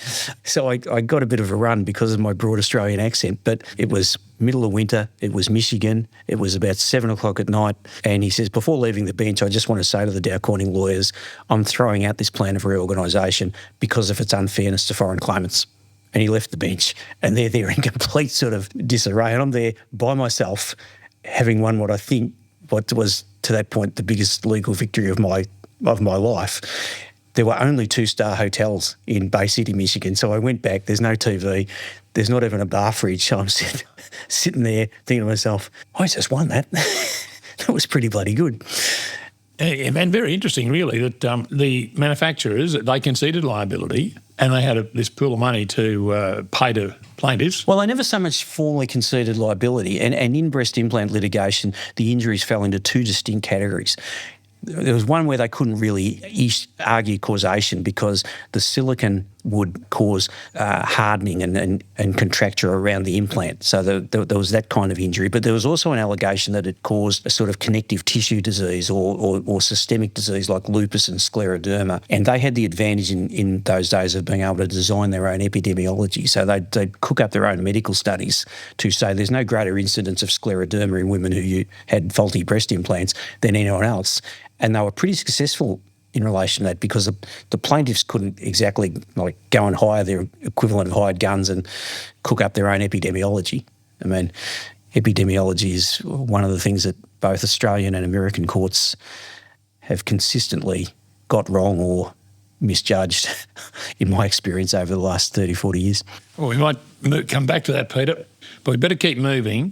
So I got a bit of a run because of my broad Australian accent, but it was middle of winter, it was Michigan, it was about 7 o'clock at night, and he says, "Before leaving the bench, I just want to say to the Dow Corning lawyers, I'm throwing out this plan of reorganisation because of its unfairness to foreign claimants." And he left the bench, and they're there in complete sort of disarray. And I'm there by myself, having won what was to that point the biggest legal victory of my life. There were only 2-star hotels in Bay City, Michigan. So I went back. There's no TV. There's not even a bar fridge. So I'm sitting there thinking to myself, I just won that. That was pretty bloody good. And very interesting, really, that the manufacturers, they conceded liability and they had this pool of money to pay to plaintiffs. Well, they never so much formally conceded liability. And in breast implant litigation, the injuries fell into 2 distinct categories. There was one where they couldn't really argue causation because the silicone would cause hardening and contracture around the implant. So there was that kind of injury. But there was also an allegation that it caused a sort of connective tissue disease or systemic disease like lupus and scleroderma. And they had the advantage in those days of being able to design their own epidemiology. So they'd cook up their own medical studies to say there's no greater incidence of scleroderma in women who had faulty breast implants than anyone else. And they were pretty successful in relation to that because the plaintiffs couldn't exactly go and hire their equivalent of hired guns and cook up their own epidemiology. I mean, epidemiology is one of the things that both Australian and American courts have consistently got wrong or misjudged, in my experience, over the last 30, 40 years. Well, we might come back to that, Peter, but we better keep moving.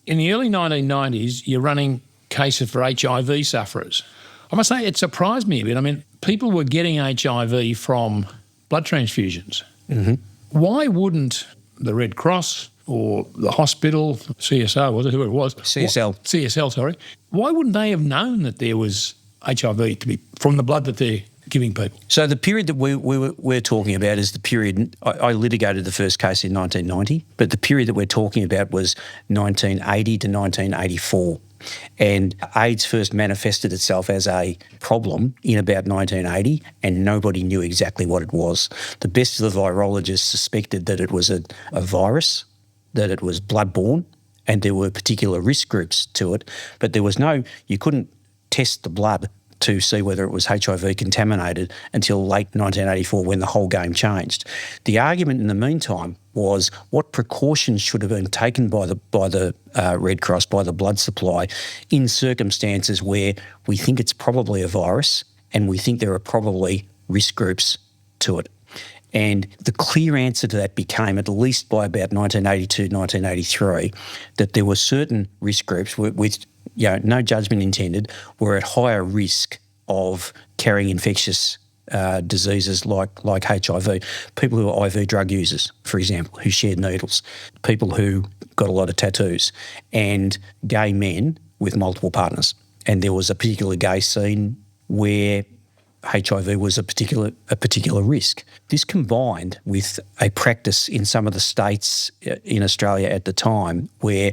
In the early 1990s, you're running cases for HIV sufferers. I must say it surprised me a bit. I mean, people were getting HIV from blood transfusions. Mm-hmm. Why wouldn't the Red Cross or the hospital, CSO, was it who it was? CSL, sorry. Why wouldn't they have known that there was HIV to be from the blood that they're giving people? So the period that we're talking about is the period, I litigated the first case in 1990, but the period that we're talking about was 1980 to 1984. And AIDS first manifested itself as a problem in about 1980 and nobody knew exactly what it was. The best of the virologists suspected that it was a virus, that it was bloodborne, and there were particular risk groups to it, but you couldn't test the blood to see whether it was HIV contaminated until late 1984 when the whole game changed. The argument in the meantime was what precautions should have been taken by the Red Cross, by the blood supply, in circumstances where we think it's probably a virus and we think there are probably risk groups to it. And the clear answer to that became, at least by about 1982, 1983, that there were certain risk groups with no judgment intended, were at higher risk of carrying infectious diseases like HIV. People who are IV drug users, for example, who shared needles, people who got a lot of tattoos, and gay men with multiple partners. And there was a particular gay scene where HIV was a particular risk. This combined with a practice in some of the states in Australia at the time where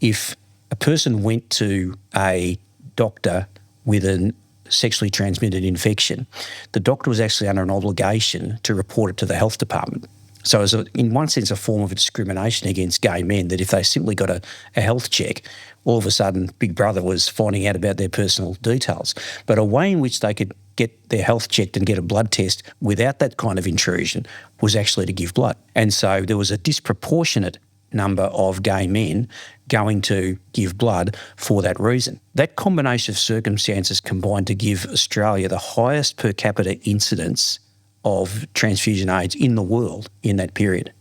if a person went to a doctor with a sexually transmitted infection, the doctor was actually under an obligation to report it to the health department. So it was, in one sense, a form of discrimination against gay men, that if they simply got a health check, all of a sudden Big Brother was finding out about their personal details. But a way in which they could get their health checked and get a blood test without that kind of intrusion was actually to give blood. And so there was a disproportionate number of gay men going to give blood for that reason. That combination of circumstances combined to give Australia the highest per capita incidence of transfusion AIDS in the world in that period.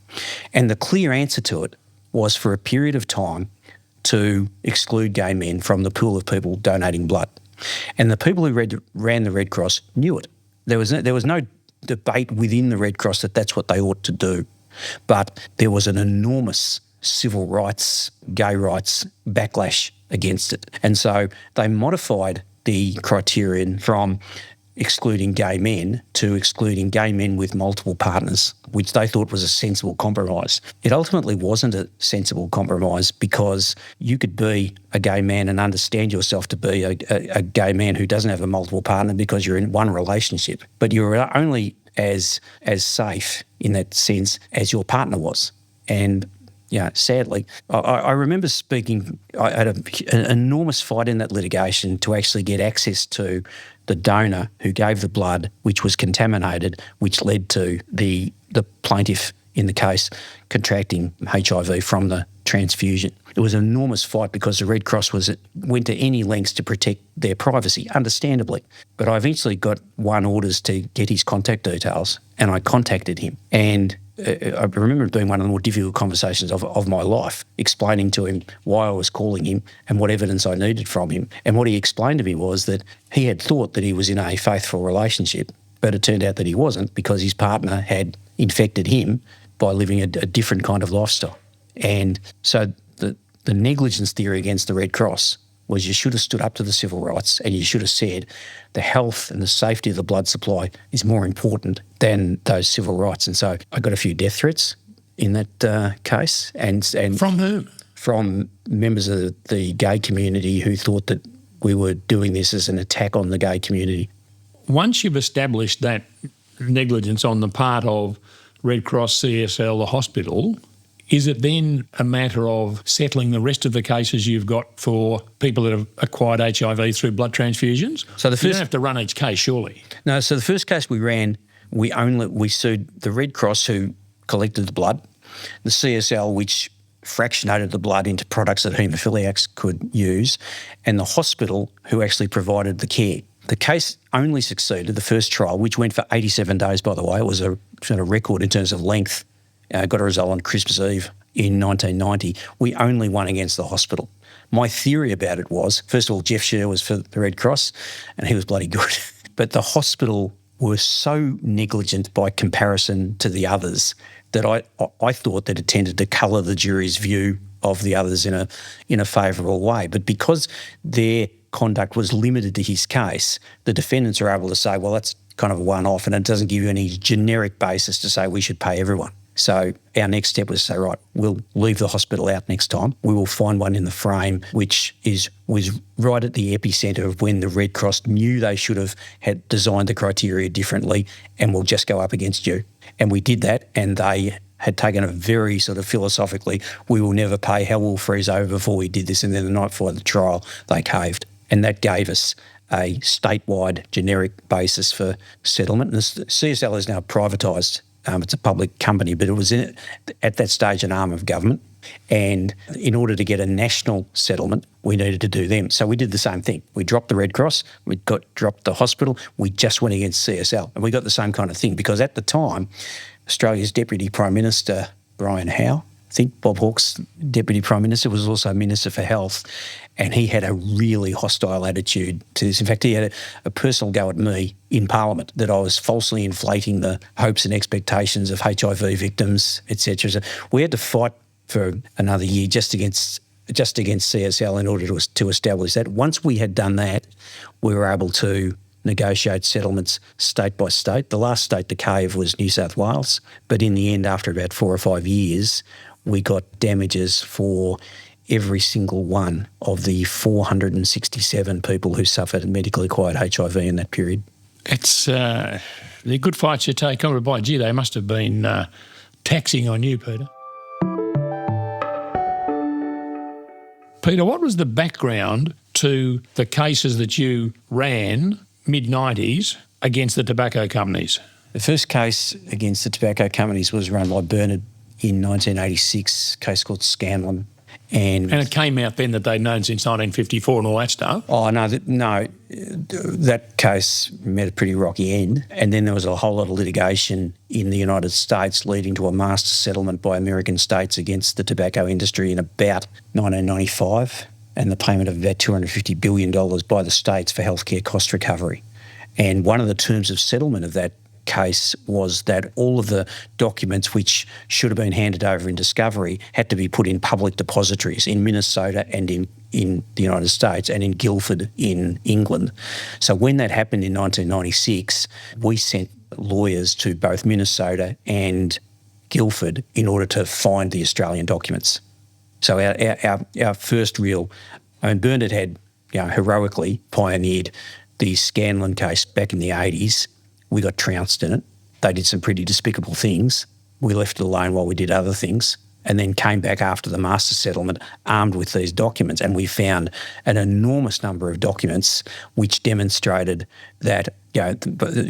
And the clear answer to it was for a period of time to exclude gay men from the pool of people donating blood. And the people who ran the Red Cross knew it. There was no debate within the Red Cross that that's what they ought to do. But there was an enormous civil rights, gay rights backlash against it. And so they modified the criterion from excluding gay men to excluding gay men with multiple partners, which they thought was a sensible compromise. It ultimately wasn't a sensible compromise because you could be a gay man and understand yourself to be a gay man who doesn't have a multiple partner because you're in one relationship, but you're only as safe in that sense as your partner was. And sadly, I remember speaking, I had an enormous fight in that litigation to actually get access to the donor who gave the blood, which was contaminated, which led to the plaintiff in the case contracting HIV from the transfusion. It was an enormous fight because the Red Cross went to any lengths to protect their privacy, understandably. But I eventually got orders to get his contact details, and I contacted him. And I remember it being one of the more difficult conversations of my life, explaining to him why I was calling him and what evidence I needed from him. And what he explained to me was that he had thought that he was in a faithful relationship, but it turned out that he wasn't because his partner had infected him by living a different kind of lifestyle. And so the negligence theory against the Red Cross was you should have stood up to the civil rights and you should have said the health and the safety of the blood supply is more important than those civil rights. And so I got a few death threats in that case. And from whom? From members of the gay community who thought that we were doing this as an attack on the gay community. Once you've established that negligence on the part of Red Cross, CSL, the hospital, is it then a matter of settling the rest of the cases you've got for people that have acquired HIV through blood transfusions? So you don't have to run each case, surely. No, so the first case we ran, we sued the Red Cross who collected the blood, the CSL which fractionated the blood into products that haemophiliacs could use, and the hospital who actually provided the care. The case only succeeded, the first trial, which went for 87 days, by the way. It was a sort of record in terms of length. Got a result on Christmas Eve in 1990. We only won against the hospital. My theory about it was, first of all, Jeff Sher was for the Red Cross and he was bloody good. But the hospital were so negligent by comparison to the others that I thought that it tended to colour the jury's view of the others in a favourable way. But because their conduct was limited to his case, the defendants are able to say, well, that's kind of a one-off and it doesn't give you any generic basis to say we should pay everyone. So our next step was to say, right, we'll leave the hospital out next time. We will find one in the frame which was right at the epicentre of when the Red Cross knew they should have had designed the criteria differently, and we'll just go up against you. And we did that, and they had taken a very sort of philosophically, we will never pay, hell will freeze over before we did this. And then the night before the trial, they caved. And that gave us a statewide generic basis for settlement. And the CSL is now privatised. It's a public company, but it was at that stage an arm of government. And in order to get a national settlement, we needed to do them. So we did the same thing. We dropped the Red Cross, we dropped the hospital, we just went against CSL. And we got the same kind of thing because at the time, Australia's Deputy Prime Minister, Brian Howe, I think Bob Hawke's Deputy Prime Minister, was also Minister for Health, and he had a really hostile attitude to this. In fact, he had a personal go at me in Parliament that I was falsely inflating the hopes and expectations of HIV victims, etc. So we had to fight for another year just against CSL in order to establish that. Once we had done that, we were able to negotiate settlements state by state. The last state to cave was New South Wales, but in the end, after about 4 or 5 years, we got damages for every single one of the 467 people who suffered medically acquired HIV in that period. It's the good fights you take on by. Gee, they must have been taxing on you, Peter. Peter, what was the background to the cases that you ran mid-90s against the tobacco companies? The first case against the tobacco companies was run by Bernard in 1986, a case called Scanlon. And it came out then that they'd known since 1954 and all that stuff? Oh, no, that case met a pretty rocky end. And then there was a whole lot of litigation in the United States leading to a master settlement by American states against the tobacco industry in about 1995, and the payment of about $250 billion by the states for healthcare cost recovery. And one of the terms of settlement of that case was that all of the documents which should have been handed over in discovery had to be put in public depositories in Minnesota and in the United States and in Guildford in England. So when that happened in 1996, we sent lawyers to both Minnesota and Guildford in order to find the Australian documents. So our first real, Bernard had heroically pioneered the Scanlon case back in the 80s. We got trounced in it. They did some pretty despicable things. We left it alone while we did other things, and then came back after the master settlement armed with these documents, and we found an enormous number of documents which demonstrated that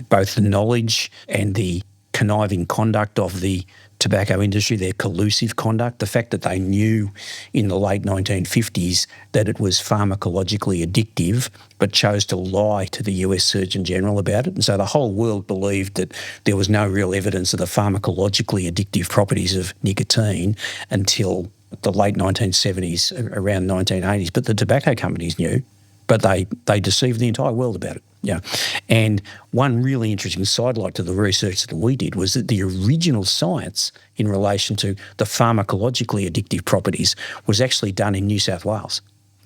both the knowledge and the conniving conduct of the tobacco industry, their collusive conduct, the fact that they knew in the late 1950s that it was pharmacologically addictive but chose to lie to the US Surgeon General about it. And so the whole world believed that there was no real evidence of the pharmacologically addictive properties of nicotine until the late 1970s, around 1980s. But the tobacco companies knew, but they deceived the entire world about it. Yeah. And one really interesting sidelight to the research that we did was that the original science in relation to the pharmacologically addictive properties was actually done in New South Wales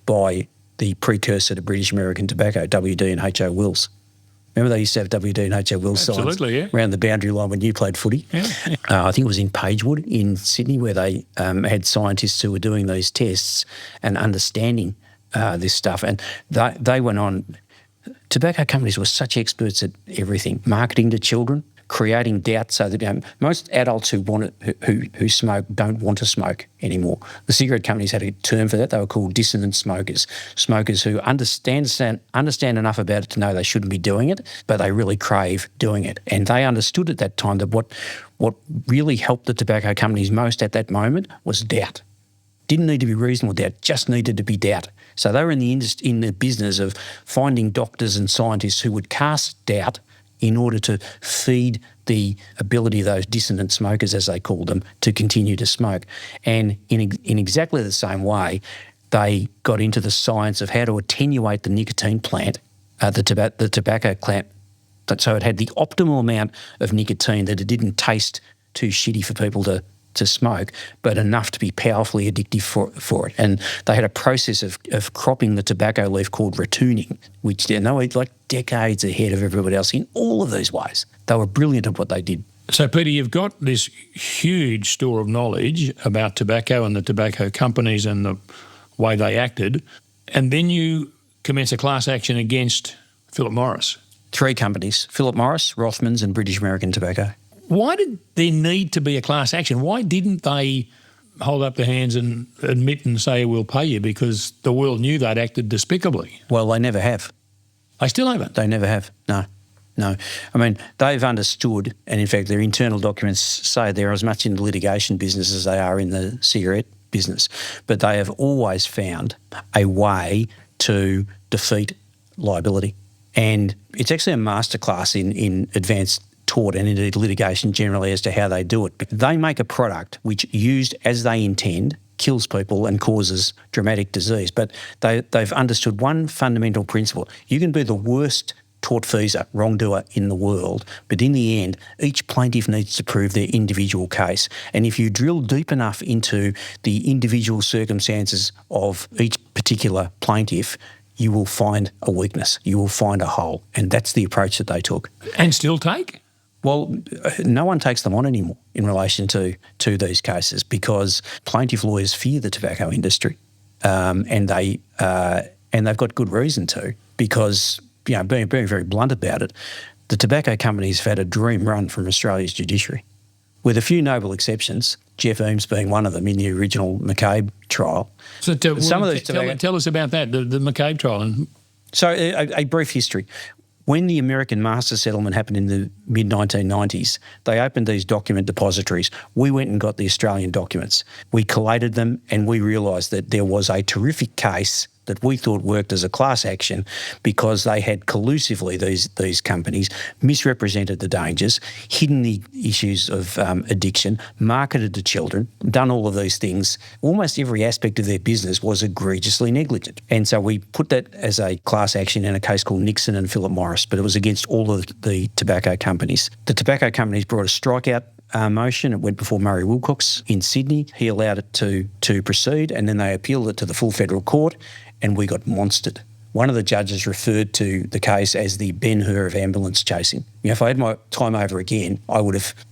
by the precursor to British American tobacco, WD and H.O. Wills. Remember they used to have WD and H.O. Wills signs around the boundary line when you played footy? Yeah. I think it was in Pagewood in Sydney where they had scientists who were doing these tests and understanding this stuff. And they went on. Tobacco companies were such experts at everything: marketing to children, creating doubt so that most adults who smoke don't want to smoke anymore. The cigarette companies had a term for that. They were called dissonant smokers, smokers who understand enough about it to know they shouldn't be doing it, but they really crave doing it. And they understood at that time that what really helped the tobacco companies most at that moment was doubt. Didn't need to be reasonable doubt, just needed to be doubt. So they were in the business of finding doctors and scientists who would cast doubt in order to feed the ability of those dissonant smokers, as they called them, to continue to smoke. And in exactly the same way, they got into the science of how to attenuate the nicotine plant, the tobacco plant, so it had the optimal amount of nicotine that it didn't taste too shitty for people to smoke, but enough to be powerfully addictive for it. And they had a process of cropping the tobacco leaf called ratooning, which they were like decades ahead of everybody else in all of these ways. They were brilliant at what they did. So, Peter, you've got this huge store of knowledge about tobacco and the tobacco companies and the way they acted, and then you commence a class action against Philip Morris. 3 companies: Philip Morris, Rothmans and British American Tobacco. Why did there need to be a class action? Why didn't they hold up their hands and admit and say, we'll pay you, because the world knew they'd acted despicably? Well, they never have. They still haven't? They never have, no. I mean, they've understood, and in fact their internal documents say they're as much in the litigation business as they are in the cigarette business, but they have always found a way to defeat liability. And it's actually a masterclass in advanced tort and indeed litigation generally as to how they do it. They make a product which, used as they intend, kills people and causes dramatic disease. But they've understood one fundamental principle. You can be the worst tortfeasor, wrongdoer in the world, but in the end, each plaintiff needs to prove their individual case. And if you drill deep enough into the individual circumstances of each particular plaintiff, you will find a weakness, you will find a hole. And that's the approach that they took. And still take? Well, no one takes them on anymore in relation to these cases because plaintiff lawyers fear the tobacco industry, and they've got good reason to, because being very blunt about it, the tobacco companies have had a dream run from Australia's judiciary, with a few notable exceptions. Jeff Eames being one of them in the original McCabe trial. So tell us about that, the McCabe trial. So a brief history. When the American master settlement happened in the mid-1990s, they opened these document depositories. We went and got the Australian documents. We collated them and we realised that there was a terrific case that we thought worked as a class action because they had collusively, these companies, misrepresented the dangers, hidden the issues of addiction, marketed to children, done all of these things. Almost every aspect of their business was egregiously negligent. And so we put that as a class action in a case called Nixon and Philip Morris, but it was against all of the tobacco companies. The tobacco companies brought a strikeout motion. It went before Murray Wilcox in Sydney. He allowed it to proceed, and then they appealed it to the full federal court, and we got monstered. One of the judges referred to the case as the Ben-Hur of ambulance chasing. If I had my time over again,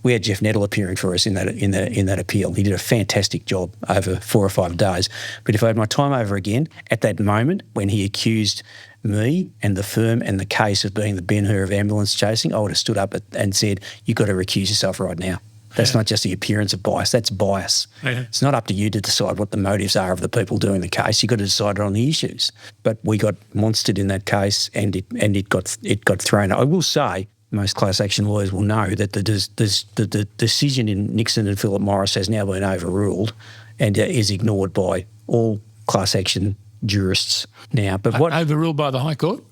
we had Jeff Nettle appearing for us in that appeal. He did a fantastic job over 4 or 5 days. But if I had my time over again, at that moment when he accused me and the firm and the case of being the Ben-Hur of ambulance chasing, I would have stood up and said, "You've got to recuse yourself right now." That's not just the appearance of bias, that's bias. Yeah. It's not up to you to decide what the motives are of the people doing the case. You've got to decide on the issues. But we got monstered in that case, and it got thrown. I will say, most class action lawyers will know that the decision in Nixon and Philip Morris has now been overruled and is ignored by all class action jurists now. But what overruled by the High Court?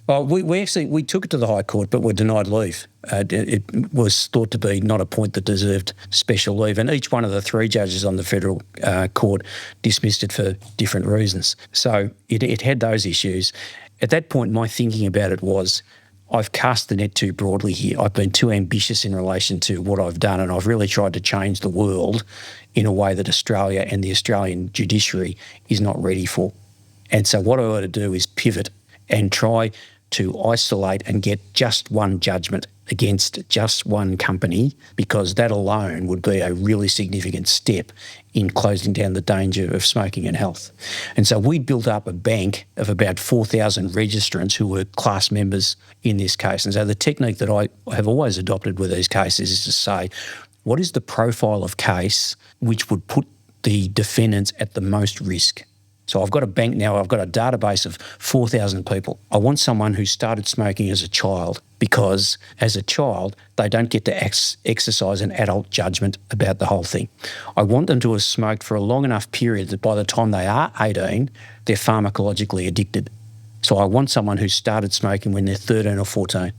Well, we took it to the High Court, but were denied leave. It was thought to be not a point that deserved special leave, and each one of the 3 judges on the federal court dismissed it for different reasons. So it had those issues. At that point, my thinking about it was, I've cast the net too broadly here. I've been too ambitious in relation to what I've done, and I've really tried to change the world in a way that Australia and the Australian judiciary is not ready for. And so what I ought to do is pivot and try to isolate and get just one judgment against just one company, because that alone would be a really significant step in closing down the danger of smoking and health. And so we built up a bank of about 4,000 registrants who were class members in this case. And so the technique that I have always adopted with these cases is to say, what is the profile of case which would put the defendants at the most risk? So I've got a bank now, I've got a database of 4,000 people. I want someone who started smoking as a child, because as a child, they don't get to exercise an adult judgment about the whole thing. I want them to have smoked for a long enough period that by the time they are 18, they're pharmacologically addicted. So I want someone who started smoking when they're 13 or 14.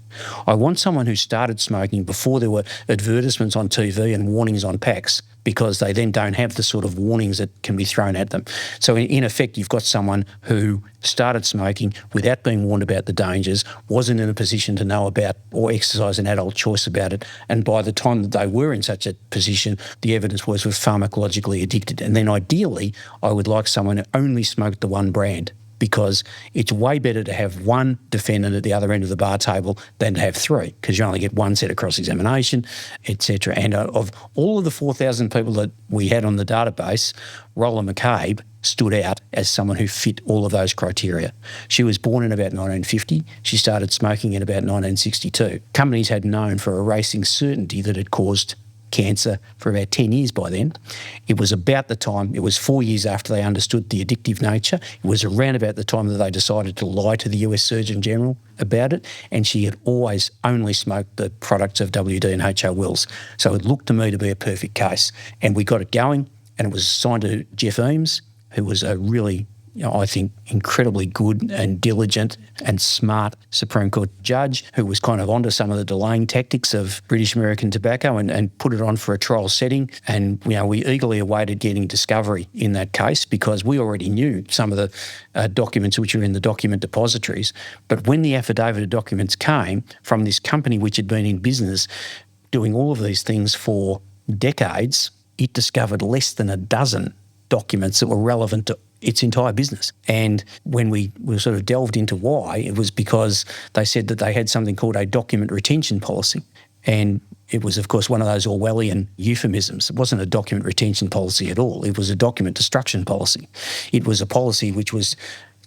I want someone who started smoking before there were advertisements on TV and warnings on packs, because they then don't have the sort of warnings that can be thrown at them. So in effect, you've got someone who started smoking without being warned about the dangers, wasn't in a position to know about or exercise an adult choice about it, and by the time that they were in such a position, the evidence was pharmacologically addicted. And then ideally, I would like someone who only smoked the one brand, because it's way better to have one defendant at the other end of the bar table than to have 3, because you only get one set of cross-examination, etc. And of all of the 4,000 people that we had on the database, Rolla McCabe stood out as someone who fit all of those criteria. She was born in about 1950. She started smoking in about 1962. Companies had known for a racing certainty that it caused cancer for about 10 years by then. It was about the time, it was 4 years after they understood the addictive nature. It was around about the time that they decided to lie to the US Surgeon General about it, and she had always only smoked the products of WD and H.O. Wells. So it looked to me to be a perfect case, and we got it going, and it was assigned to Jeff Eames, who was a really, I think, incredibly good and diligent and smart Supreme Court judge, who was kind of onto some of the delaying tactics of British American Tobacco and put it on for a trial setting. And we eagerly awaited getting discovery in that case, because we already knew some of the documents which are in the document depositories. But when the affidavit of documents came from this company which had been in business doing all of these things for decades, it discovered less than a dozen documents that were relevant to its entire business. And when we sort of delved into why, it was because they said that they had something called a document retention policy. And it was, of course, one of those Orwellian euphemisms. It wasn't a document retention policy at all. It was a document destruction policy. It was a policy which was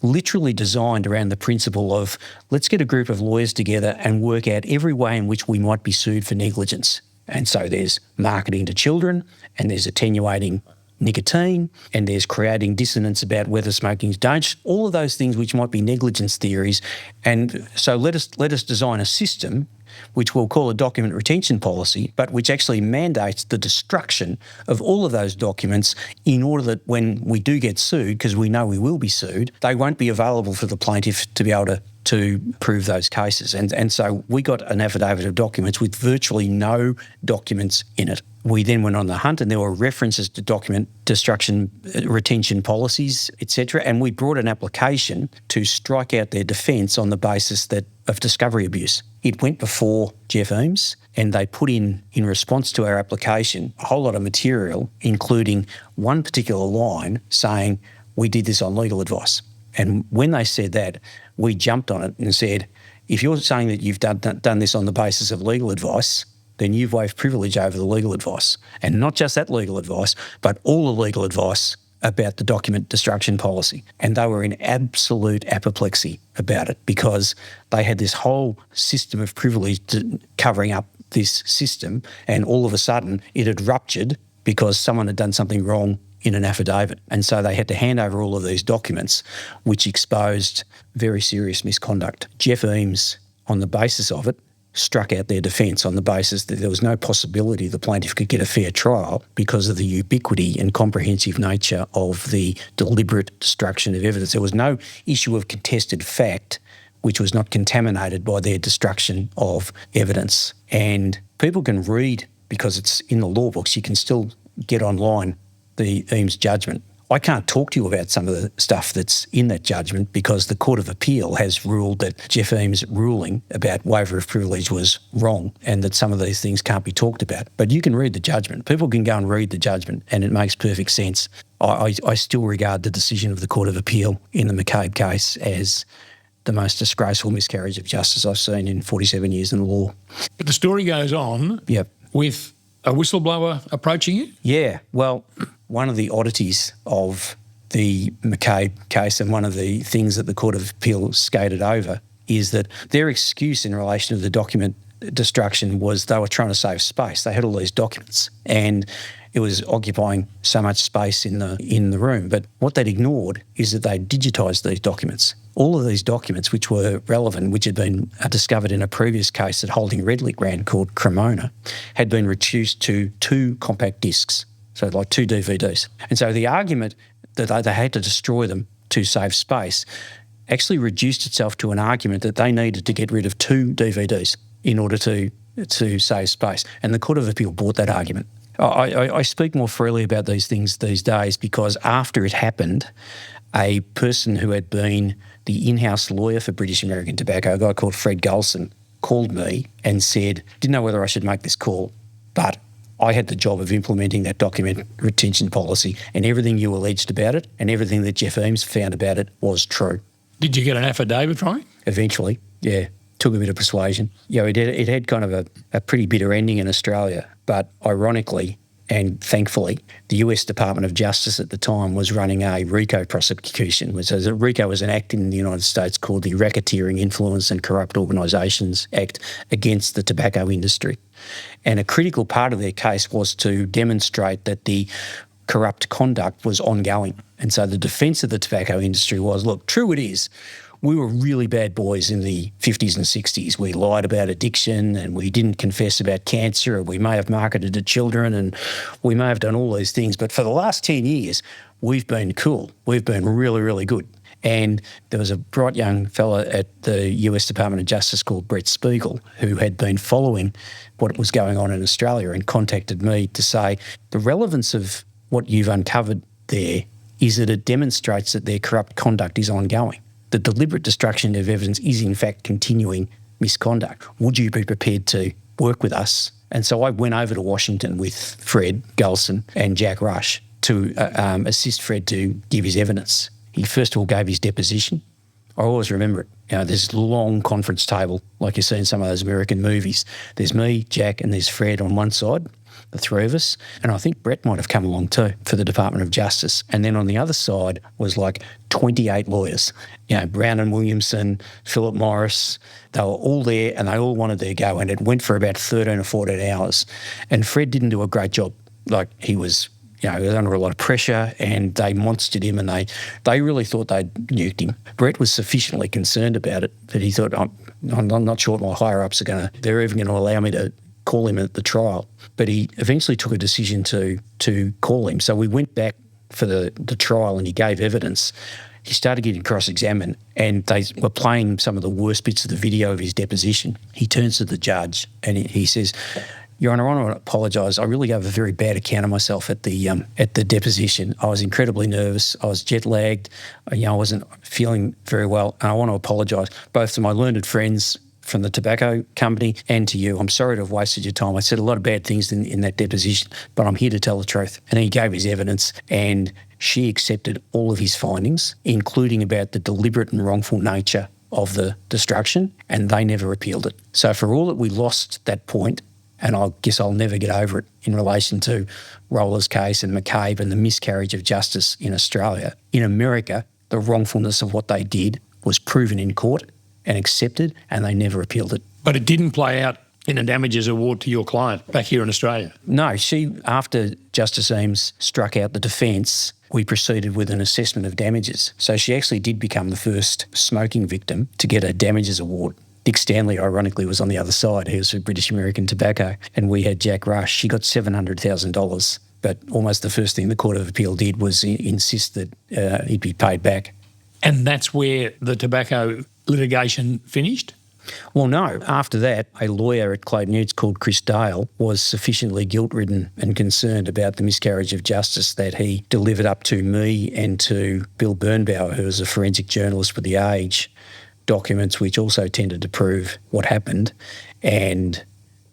literally designed around the principle of, let's get a group of lawyers together and work out every way in which we might be sued for negligence. And so there's marketing to children, and there's attenuating nicotine, and there's creating dissonance about whether smoking is dangerous, all of those things which might be negligence theories. And so let us design a system which we'll call a document retention policy, but which actually mandates the destruction of all of those documents in order that when we do get sued, because we know we will be sued, they won't be available for the plaintiff to be able to prove those cases. And so we got an affidavit of documents with virtually no documents in it. We then went on the hunt and there were references to document destruction, retention policies, etc. And we brought an application to strike out their defence on the basis of discovery abuse. It went before Jeff Eames and they put in response to our application, a whole lot of material, including one particular line saying, we did this on legal advice. And when they said that, we jumped on it and said, if you're saying that you've done this on the basis of legal advice, then you've waived privilege over the legal advice. And not just that legal advice, but all the legal advice about the document destruction policy. And they were in absolute apoplexy about it because they had this whole system of privilege covering up this system, and all of a sudden it had ruptured because someone had done something wrong in an affidavit. And so they had to hand over all of these documents, which exposed very serious misconduct. Jeff Eames, on the basis of it, struck out their defence on the basis that there was no possibility the plaintiff could get a fair trial because of the ubiquity and comprehensive nature of the deliberate destruction of evidence. There was no issue of contested fact which was not contaminated by their destruction of evidence. And people can read, because it's in the law books, you can still get online the Eames judgment. I can't talk to you about some of the stuff that's in that judgment because the Court of Appeal has ruled that Jeff Eames' ruling about waiver of privilege was wrong and that some of these things can't be talked about. But you can read the judgment. People can go and read the judgment and it makes perfect sense. I still regard the decision of the Court of Appeal in the McCabe case as the most disgraceful miscarriage of justice I've seen in 47 years in the law. But the story goes on with a whistleblower approaching you? Yeah, well, one of the oddities of the McCabe case and one of the things that the Court of Appeal skated over is that their excuse in relation to the document destruction was they were trying to save space. They had all these documents and it was occupying so much space in the room. But what they'd ignored is that they digitised these documents. All of these documents which were relevant, which had been discovered in a previous case that Holding Redlich ran called Cremona, had been reduced to 2 compact discs, so like 2 DVDs. And so the argument that they had to destroy them to save space actually reduced itself to an argument that they needed to get rid of 2 DVDs in order to save space. And the Court of Appeal bought that argument. I speak more freely about these things these days because after it happened, a person who had been the in-house lawyer for British American Tobacco, a guy called Fred Gulson, called me and said, didn't know whether I should make this call, but I had the job of implementing that document retention policy and everything you alleged about it and everything that Jeff Eames found about it was true. Did you get an affidavit from him? Eventually, yeah. Took a bit of persuasion. Yeah, it had kind of a pretty bitter ending in Australia, but ironically and thankfully, the US Department of Justice at the time was running a RICO prosecution. So RICO was an act in the United States called the Racketeering, Influence and Corrupt Organisations Act against the tobacco industry. And a critical part of their case was to demonstrate that the corrupt conduct was ongoing. And so the defence of the tobacco industry was, look, true it is, we were really bad boys in the 50s and 60s. We lied about addiction and we didn't confess about cancer, and we may have marketed to children and we may have done all these things. But for the last 10 years, we've been cool. We've been really, really good. And there was a bright young fella at the US Department of Justice called Brett Spiegel who had been following what was going on in Australia and contacted me to say the relevance of what you've uncovered there is that it demonstrates that their corrupt conduct is ongoing. The deliberate destruction of evidence is in fact continuing misconduct. Would you be prepared to work with us? And so I went over to Washington with Fred Gulson and Jack Rush to assist Fred to give his evidence. He first of all gave his deposition. I always remember it. You know, there's a long conference table like you see in some of those American movies. There's me, Jack, and there's Fred on one side, the three of us. And I think Brett might have come along too for the Department of Justice. And then on the other side was like 28 lawyers. You know, Brown and Williamson, Philip Morris, they were all there and they all wanted their go. And it went for about 13 or 14 hours. And Fred didn't do a great job. Like he was he was under a lot of pressure, and they monstered him, and they really thought they'd nuked him. Brett was sufficiently concerned about it that he thought, I'm not sure what my higher-ups they're even going to allow me to call him at the trial. But he eventually took a decision to call him. So we went back for the trial, and he gave evidence. He started getting cross-examined, and they were playing some of the worst bits of the video of his deposition. He turns to the judge and he says, Your Honour, I want to apologise. I really gave a very bad account of myself at the deposition. I was incredibly nervous. I was jet-lagged. I wasn't feeling very well, and I want to apologise both to my learned friends from the tobacco company and to you. I'm sorry to have wasted your time. I said a lot of bad things in that deposition, but I'm here to tell the truth. And he gave his evidence, and she accepted all of his findings, including about the deliberate and wrongful nature of the destruction, and they never appealed it. So for all that we lost that point, and I guess I'll never get over it in relation to Roller's case and McCabe and the miscarriage of justice in Australia, in America, the wrongfulness of what they did was proven in court and accepted, and they never appealed it. But it didn't play out in a damages award to your client back here in Australia? No, after Justice Eames struck out the defence, we proceeded with an assessment of damages. So she actually did become the first smoking victim to get a damages award. Dick Stanley, ironically, was on the other side. He was for British American Tobacco, and we had Jack Rush. She got $700,000, but almost the first thing the Court of Appeal did was insist that he'd be paid back. And that's where the tobacco litigation finished? Well, no. After that, a lawyer at Clayton Utz called Chris Dale was sufficiently guilt-ridden and concerned about the miscarriage of justice that he delivered up to me and to Bill Birnbauer, who was a forensic journalist for The Age, documents which also tended to prove what happened. And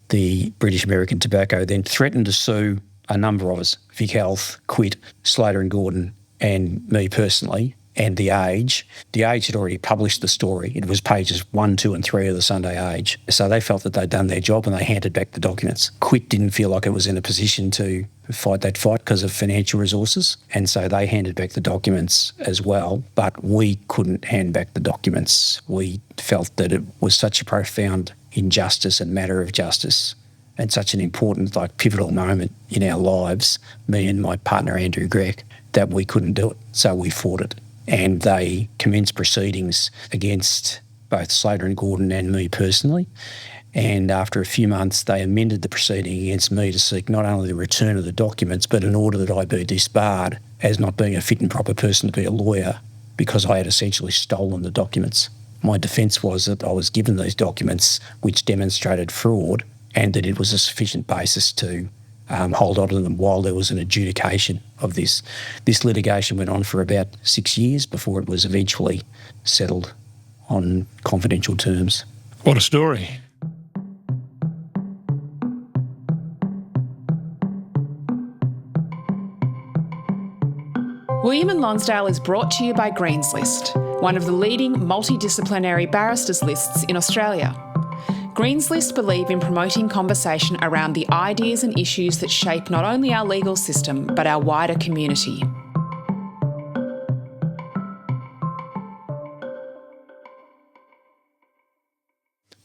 the British American Tobacco then threatened to sue a number of us, Vic Health, Quit, Slater and Gordon, and me personally, and The Age. The Age had already published the story. It was pages 1, 2 and 3 of the Sunday Age. So they felt that they'd done their job and they handed back the documents. Quit didn't feel like it was in a position to fight that fight because of financial resources, and so they handed back the documents as well, but we couldn't hand back the documents. We felt that it was such a profound injustice and matter of justice and such an important, pivotal moment in our lives, me and my partner Andrew Grech, that we couldn't do it. So we fought it. And they commenced proceedings against both Slater and Gordon and me personally. And after a few months, they amended the proceeding against me to seek not only the return of the documents, but an order that I be disbarred as not being a fit and proper person to be a lawyer because I had essentially stolen the documents. My defence was that I was given these documents which demonstrated fraud and that it was a sufficient basis to hold on to them while there was an adjudication of this. This litigation went on for about 6 years before it was eventually settled on confidential terms. What a story. William and Lonsdale is brought to you by Greens List, one of the leading multidisciplinary barristers lists in Australia. Greens List believe in promoting conversation around the ideas and issues that shape not only our legal system, but our wider community.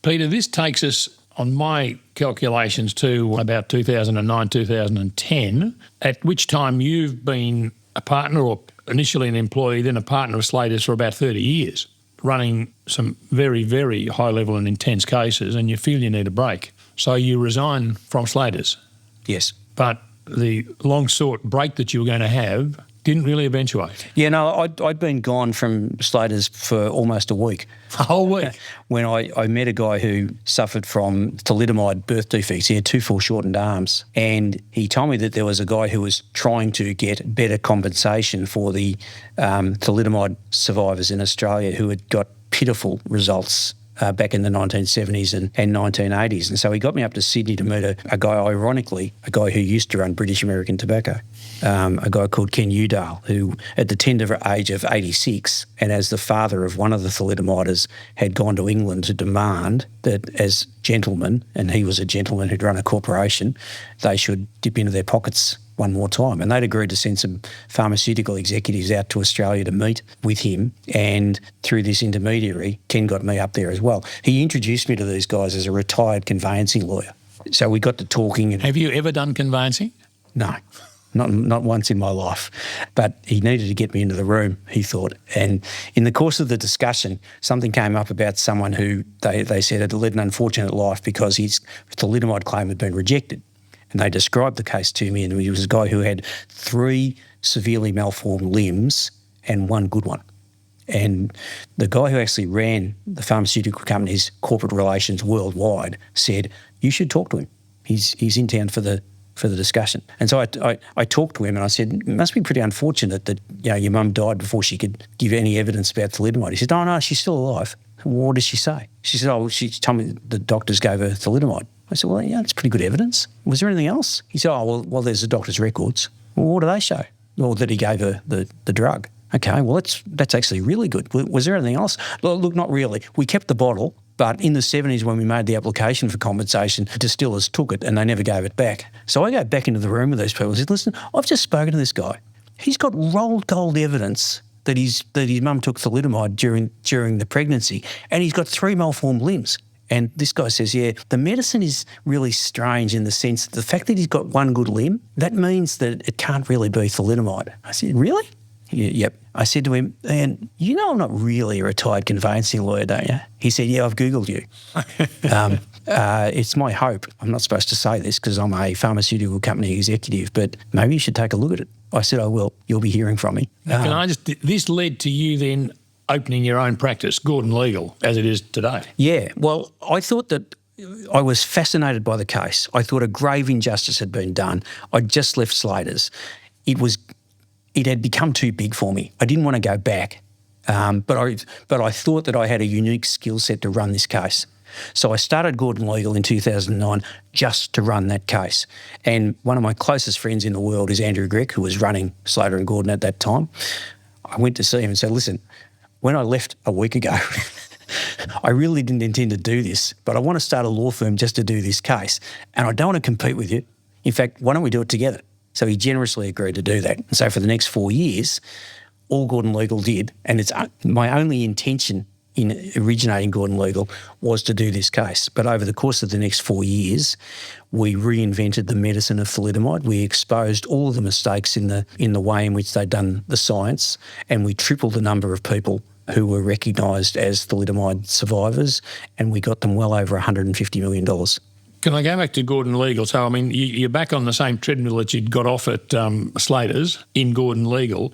Peter, this takes us, on my calculations, to about 2009, 2010, at which time you've been a partner, or initially an employee, then a partner of Slater's for about 30 years, running some very, very high-level and intense cases, and you feel you need a break. So you resign from Slater's. Yes. But the long-sought break that you were going to have didn't really eventuate. Yeah, no, I'd been gone from Slater's for almost a week. A whole week? When I met a guy who suffered from thalidomide birth defects. He had 2 foreshortened arms, and he told me that there was a guy who was trying to get better compensation for the thalidomide survivors in Australia who had got pitiful results back in the 1970s and 1980s. And so he got me up to Sydney to meet a guy, ironically, a guy who used to run British American Tobacco, a guy called Ken Udall, who at the tender age of 86 and as the father of one of the thalidomiders had gone to England to demand that as gentlemen, and he was a gentleman who'd run a corporation, they should dip into their pockets one more time. And they'd agreed to send some pharmaceutical executives out to Australia to meet with him. And through this intermediary, Ken got me up there as well. He introduced me to these guys as a retired conveyancing lawyer. So we got to talking. Have you ever done conveyancing? No. not once in my life. But he needed to get me into the room, he thought. And in the course of the discussion, something came up about someone who they said had led an unfortunate life because his thalidomide claim had been rejected. And they described the case to me, and he was a guy who had 3 severely malformed limbs and 1 good one. And the guy who actually ran the pharmaceutical company's corporate relations worldwide said, you should talk to him. He's in town for the discussion. And so I talked to him and I said, it must be pretty unfortunate that your mum died before she could give any evidence about thalidomide. He said, oh, no, she's still alive. What did she say? She said, oh, she told me the doctors gave her thalidomide. I said, well, yeah, that's pretty good evidence. Was there anything else? He said, oh, well, there's the doctor's records. Well, what do they show? Well, that he gave her the drug. Okay, well, that's actually really good. Was there anything else? Look, not really. We kept the bottle, but in the 70s when we made the application for compensation, distillers took it and they never gave it back. So I go back into the room with these people and said, listen, I've just spoken to this guy. He's got rolled gold evidence that his mum took thalidomide during the pregnancy, and he's got 3 malformed limbs. And this guy says, yeah, the medicine is really strange in the sense that the fact that he's got 1 good limb, that means that it can't really be thalidomide. I said, really? Yep. I said to him, and you know I'm not really a retired conveyancing lawyer, don't you? He said, yeah, I've Googled you. It's my hope. I'm not supposed to say this because I'm a pharmaceutical company executive, but maybe you should take a look at it. I said, I will. You'll be hearing from me. This led to you then opening your own practice, Gordon Legal, as it is today. Yeah. Well, I thought that I was fascinated by the case. I thought a grave injustice had been done. I'd just left Slater's. It had become too big for me. I didn't want to go back, but I thought that I had a unique skill set to run this case. So I started Gordon Legal in 2009 just to run that case. And one of my closest friends in the world is Andrew Grech, who was running Slater and Gordon at that time. I went to see him and said, listen, when I left a week ago, I really didn't intend to do this, but I want to start a law firm just to do this case. And I don't want to compete with you. In fact, why don't we do it together? So he generously agreed to do that. And so for the next 4 years, all Gordon Legal did, and it's my only intention in originating Gordon Legal was to do this case. But over the course of the next 4 years, we reinvented the medicine of thalidomide. We exposed all of the mistakes in the way in which they'd done the science, and we tripled the number of people who were recognised as thalidomide survivors, and we got them well over $150 million. Can I go back to Gordon Legal? So, I mean, you're back on the same treadmill that you'd got off at Slater's in Gordon Legal.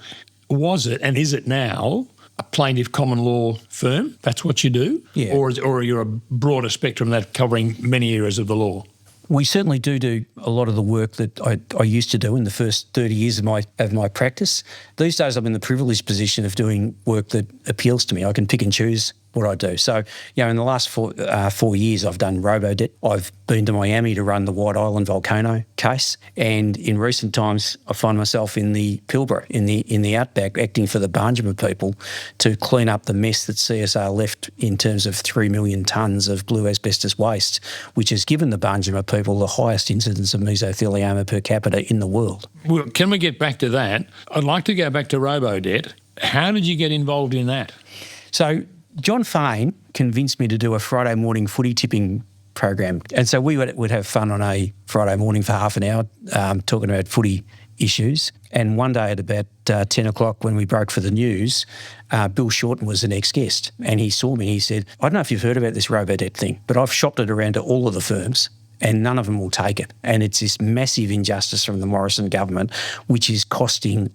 Was it, and is it now, a plaintiff common law firm? That's what you do? Yeah. Or you're a broader spectrum that covering many areas of the law? We certainly do a lot of the work that I used to do in the first 30 years of my practice. These days I'm in the privileged position of doing work that appeals to me. I can pick and choose what I do. So, in the last 4 years, I've done robo-debt. I've been to Miami to run the White Island volcano case, and in recent times, I find myself in the Pilbara, in the outback, acting for the Barnjuma people to clean up the mess that CSR left in terms of 3 million tonnes of blue asbestos waste, which has given the Barnjuma people the highest incidence of mesothelioma per capita in the world. Well, can we get back to that? I'd like to go back to robo-debt. How did you get involved in that? So, John Fain convinced me to do a Friday morning footy tipping program. And so we would have fun on a Friday morning for half an hour talking about footy issues. And one day at about 10 o'clock when we broke for the news, Bill Shorten was the next guest. And he saw me and he said, I don't know if you've heard about this robo-debt thing, but I've shopped it around to all of the firms and none of them will take it. And it's this massive injustice from the Morrison government, which is costing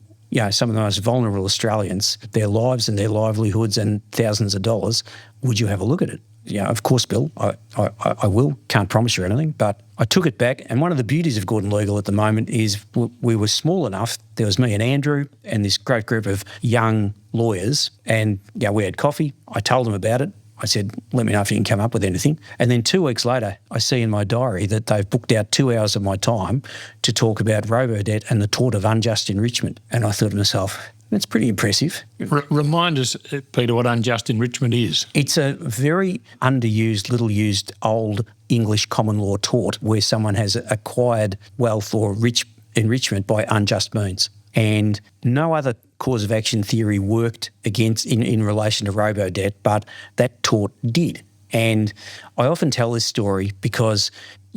some of the most vulnerable Australians, their lives and their livelihoods and thousands of dollars. Would you have a look at it? Of course, Bill, I will. Can't promise you anything, but I took it back. And one of the beauties of Gordon Legal at the moment is we were small enough. There was me and Andrew and this great group of young lawyers, and we had coffee. I told them about it. I said, let me know if you can come up with anything. And then 2 weeks later, I see in my diary that they've booked out 2 hours of my time to talk about robo-debt and the tort of unjust enrichment. And I thought to myself, that's pretty impressive. Remind us, Peter, what unjust enrichment is. It's a very underused, little used old English common law tort where someone has acquired wealth or rich enrichment by unjust means. And no other cause of action theory worked against in relation to robo-debt, but that tort did. And I often tell this story because,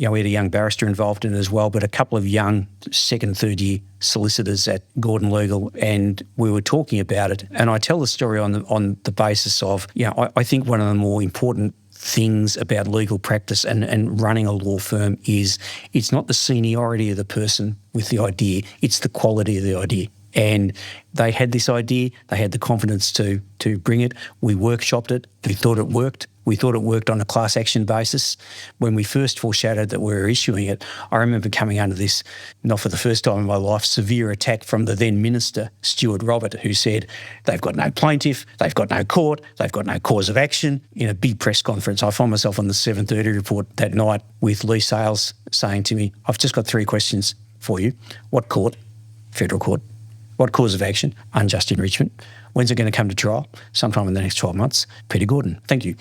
we had a young barrister involved in it as well, but a couple of young second, third year solicitors at Gordon Legal, and we were talking about it. And I tell the story on the basis of, I think one of the more important things about legal practice and running a law firm is it's not the seniority of the person with the idea, it's the quality of the idea. And they had this idea, they had the confidence to bring it. We workshopped it, we thought it worked. We thought it worked on a class action basis. When we first foreshadowed that we were issuing it, I remember coming under this, not for the first time in my life, severe attack from the then Minister, Stuart Robert, who said they've got no plaintiff, they've got no court, they've got no cause of action. In a big press conference, I found myself on the 7:30 report that night with Lee Sales saying to me, I've just got 3 questions for you. What court? Federal court. What cause of action? Unjust enrichment. When's it going to come to trial? Sometime in the next 12 months. Peter Gordon, thank you.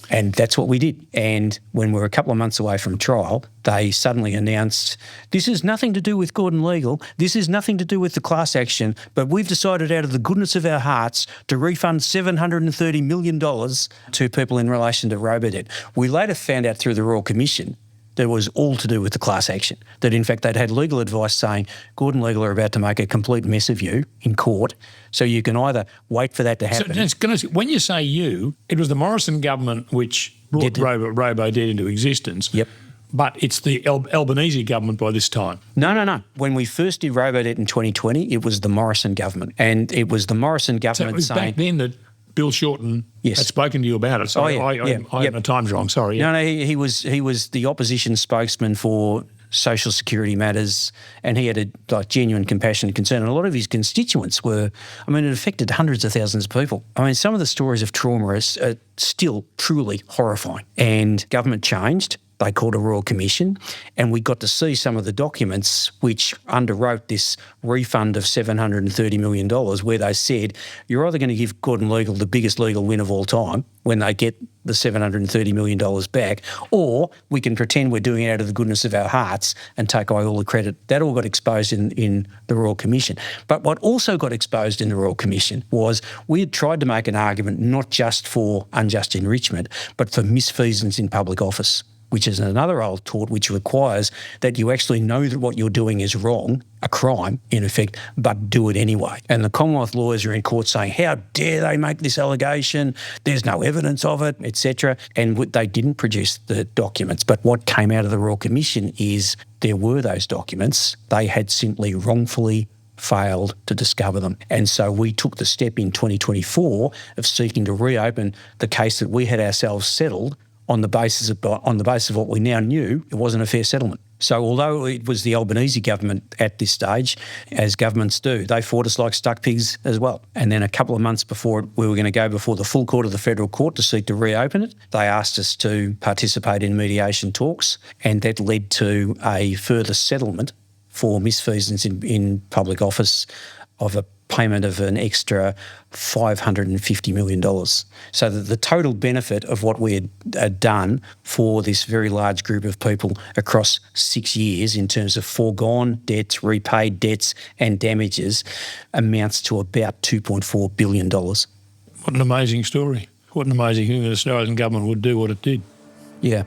And that's what we did. And when we were a couple of months away from trial, they suddenly announced, this has nothing to do with Gordon Legal, this has nothing to do with the class action, but we've decided out of the goodness of our hearts to refund $730 million to people in relation to robo-debt. We later found out through the Royal Commission that it was all to do with the class action, that in fact they'd had legal advice saying Gordon Legal are about to make a complete mess of you in court, so you can either wait for that to happen. So, when you say you, it was the Morrison government which brought robo-debt into existence. Yep. But it's the Albanese government by this time. No. When we first did robo-debt in 2020, it was the Morrison government. And it was the Morrison government so it was saying... back then that Bill Shorten had spoken to you about it. So I had my times wrong, sorry. Yeah. No, he was the opposition spokesman for social security matters, and he had a genuine compassion and concern. And a lot of his constituents it affected hundreds of thousands of people. Some of the stories of trauma are still truly horrifying. And government changed. They called a Royal Commission, and we got to see some of the documents which underwrote this refund of $730 million, where they said, you're either going to give Gordon Legal the biggest legal win of all time when they get the $730 million back, or we can pretend we're doing it out of the goodness of our hearts and take away all the credit. That all got exposed in the Royal Commission. But what also got exposed in the Royal Commission was we had tried to make an argument not just for unjust enrichment, but for misfeasance in public office, which is another old tort which requires that you actually know that what you're doing is wrong, a crime in effect, but do it anyway. And the Commonwealth lawyers are in court saying, how dare they make this allegation? There's no evidence of it, etc. And they didn't produce the documents. But what came out of the Royal Commission is there were those documents. They had simply wrongfully failed to discover them. And so we took the step in 2024 of seeking to reopen the case that we had ourselves settled on the basis of what we now knew, it wasn't a fair settlement. So although it was the Albanese government at this stage, as governments do, they fought us like stuck pigs as well. And then a couple of months before we were going to go before the full court of the federal court to seek to reopen it, they asked us to participate in mediation talks, and that led to a further settlement for misfeasance in public office of a payment of an extra $550 million. So that the total benefit of what we had done for this very large group of people across 6 years in terms of foregone debts, repaid debts and damages amounts to about $2.4 billion. What an amazing story. What an amazing thing that the Australian government would do what it did. Yeah.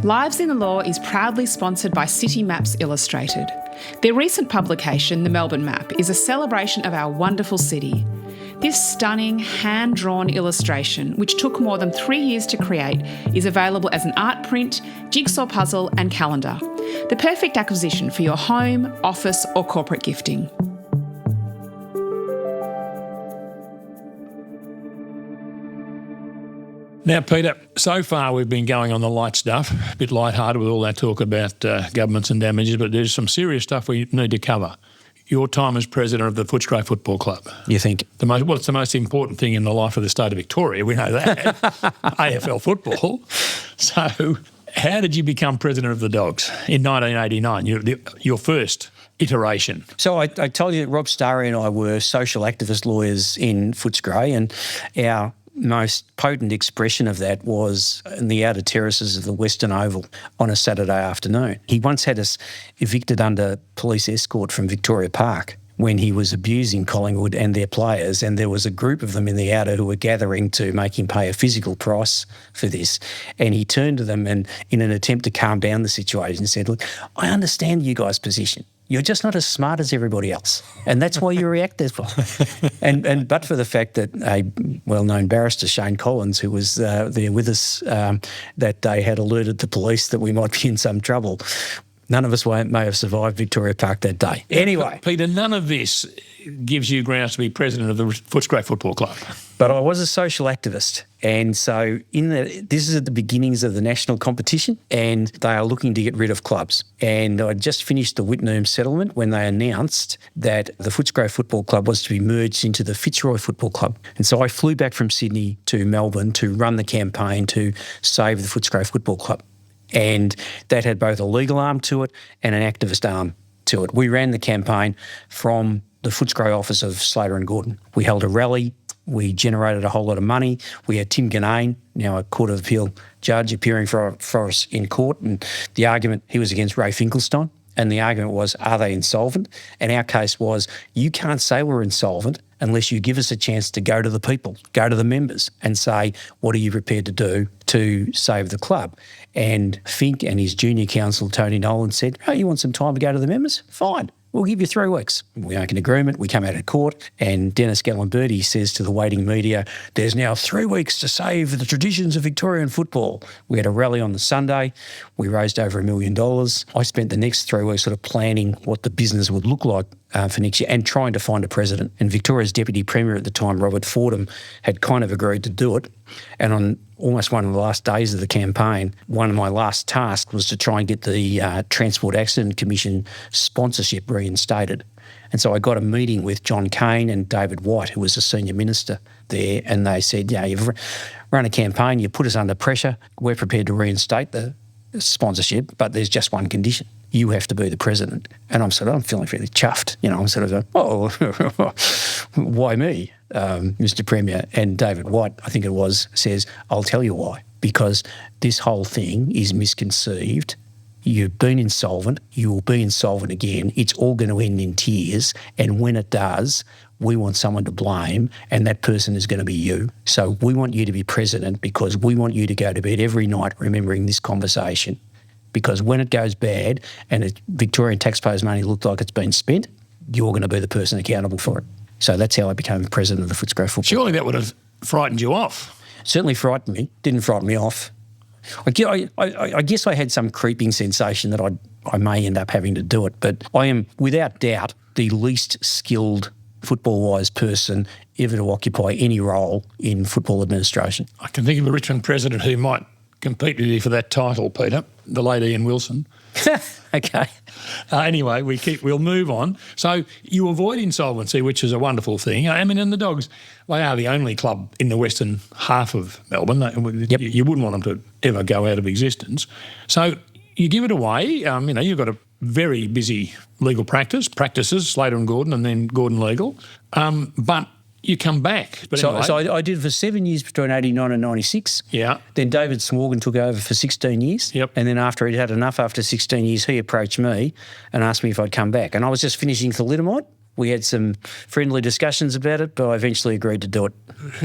Lives in the Law is proudly sponsored by City Maps Illustrated. Their recent publication, The Melbourne Map, is a celebration of our wonderful city. This stunning, hand-drawn illustration, which took more than 3 years to create, is available as an art print, jigsaw puzzle and calendar. The perfect acquisition for your home, office or corporate gifting. Now, Peter, so far we've been going on the light stuff, a bit lighthearted with all that talk about governments and damages, but there's some serious stuff we need to cover. Your time as president of the Footscray Football Club. You think? It's the most important thing in the life of the state of Victoria, we know that, AFL football. So how did you become president of the Dogs in 1989, your first iteration? So I told you that Rob Starry and I were social activist lawyers in Footscray, and our most potent expression of that was in the outer terraces of the Western Oval on a Saturday afternoon. He once had us evicted under police escort from Victoria Park when he was abusing Collingwood and their players, and there was a group of them in the outer who were gathering to make him pay a physical price for this. And he turned to them and, in an attempt to calm down the situation, said, "Look, I understand you guys' position. You're just not as smart as everybody else, and that's why you react this way." And but for the fact that a well-known barrister, Shane Collins, who was there with us that day, had alerted the police that we might be in some trouble, none of us may have survived Victoria Park that day. Anyway. Peter, none of this gives you grounds to be president of the Footscray Football Club. But I was a social activist. And so this is at the beginnings of the national competition, and they are looking to get rid of clubs. And I just finished the Whitnurn settlement when they announced that the Footscray Football Club was to be merged into the Fitzroy Football Club. And so I flew back from Sydney to Melbourne to run the campaign to save the Footscray Football Club. And that had both a legal arm to it and an activist arm to it. We ran the campaign from the Footscray office of Slater and Gordon. We held a rally. We generated a whole lot of money. We had Tim Ganane, now a Court of Appeal judge, appearing for us in court. And the argument, he was against Ray Finkelstein. And the argument was, are they insolvent? And our case was, you can't say we're insolvent unless you give us a chance to go to the people, go to the members and say, what are you prepared to do to save the club? And Fink and his junior counsel, Tony Nolan, said, oh, you want some time to go to the members? Fine. We'll give you 3 weeks. We make an agreement. We come out of court, and Dennis Gallimberti says to the waiting media, there's now 3 weeks to save the traditions of Victorian football. We had a rally on the Sunday. We raised over $1 million. I spent the next 3 weeks sort of planning what the business would look like for next year and trying to find a president. And Victoria's Deputy Premier at the time, Robert Fordham, had kind of agreed to do it. And on almost one of the last days of the campaign, one of my last tasks was to try and get the Transport Accident Commission sponsorship reinstated. And so I got a meeting with John Cain and David White, who was a senior minister there, and they said, yeah, you've run a campaign, you put us under pressure, we're prepared to reinstate the sponsorship, but there's just one condition. You have to be the president. And I'm feeling fairly chuffed. I'm sort of going, oh, why me, Mr. Premier? And David White, I think it was, says, I'll tell you why. Because this whole thing is misconceived. You've been insolvent. You will be insolvent again. It's all going to end in tears. And when it does, we want someone to blame, and that person is going to be you. So we want you to be president because we want you to go to bed every night remembering this conversation. Because when it goes bad and Victorian taxpayers' money looked like it's been spent, you're going to be the person accountable for it. So that's how I became president of the Footscray Football Club. Surely that would have frightened you off. Certainly frightened me. Didn't frighten me off. I guess I had some creeping sensation that I may end up having to do it, but I am, without doubt, the least skilled football-wise person ever to occupy any role in football administration. I can think of a Richmond president who might compete with you for that title, Peter, the late Ian Wilson. Okay. Anyway, we'll move on. So you avoid insolvency, which is a wonderful thing. I mean, and the Dogs, they are the only club in the western half of Melbourne. Yep. You wouldn't want them to ever go out of existence. So you give it away. You've got a very busy legal practices, Slater and Gordon, and then Gordon Legal. But you come back. But so, anyway. so I did for 7 years between 89 and 96. Yeah. Then David Smorgan took over for 16 years. Yep. And then after he'd had enough after 16 years, he approached me and asked me if I'd come back. And I was just finishing Thalidomide. We had some friendly discussions about it, but I eventually agreed to do it.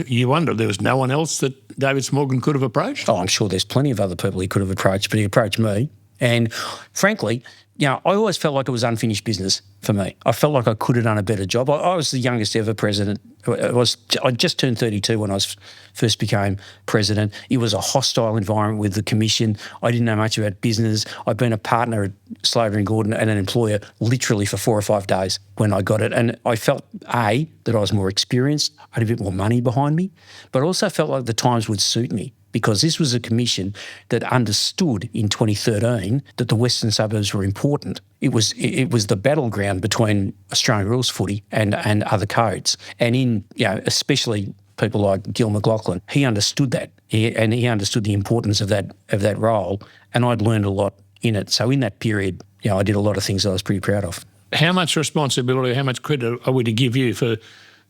You wonder, there was no one else that David Smorgan could have approached? Oh, I'm sure there's plenty of other people he could have approached, but he approached me. And frankly, I always felt like it was unfinished business for me. I felt like I could have done a better job. I was the youngest ever president. I just turned 32 when I first became president. It was a hostile environment with the commission. I didn't know much about business. I'd been a partner at Slater and Gordon and an employer literally for 4 or 5 days when I got it. And I felt, A, that I was more experienced. I had a bit more money behind me, but I also felt like the times would suit me, because this was a commission that understood in 2013 that the western suburbs were important. It was the battleground between Australian rules footy and other codes. And especially people like Gil McLaughlin, he understood that. He understood the importance of that role, and I'd learned a lot in it. So in that period, I did a lot of things that I was pretty proud of. How much responsibility, how much credit are we to give you for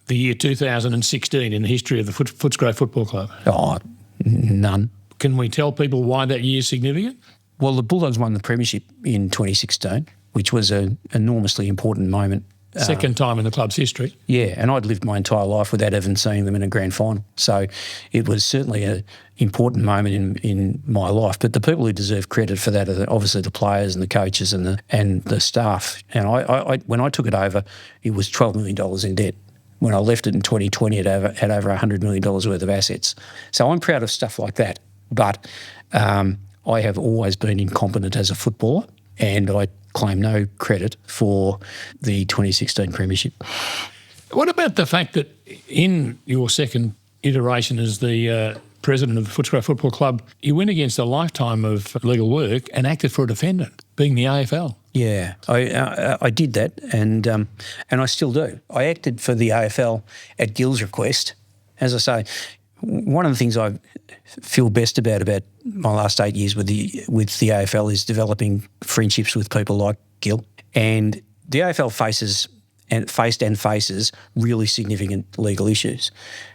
the year 2016 in the history of the Footscray Football Club? Oh, none. Can we tell people why that year is significant? Well, the Bulldogs won the premiership in 2016, which was an enormously important moment Second time in the club's history. Yeah, and I'd lived my entire life without even seeing them in a grand final. So it was certainly an important moment in my life. But the people who deserve credit for that are obviously the players and the coaches and the staff. And I when I took it over, it was $12 million in debt. When I left it in 2020, it had over $100 million worth of assets. So I'm proud of stuff like that. But I have always been incompetent as a footballer, and I claim no credit for the 2016 premiership. What about the fact that in your second iteration as the president of the Footscray Football Club, you went against a lifetime of legal work and acted for a defendant, being the AFL? Yeah, I did that, and I still do. I acted for the AFL at Gill's request. As I say, one of the things I feel best about my last 8 years with the AFL is developing friendships with people like Gill. And the AFL faced and faces really significant legal issues.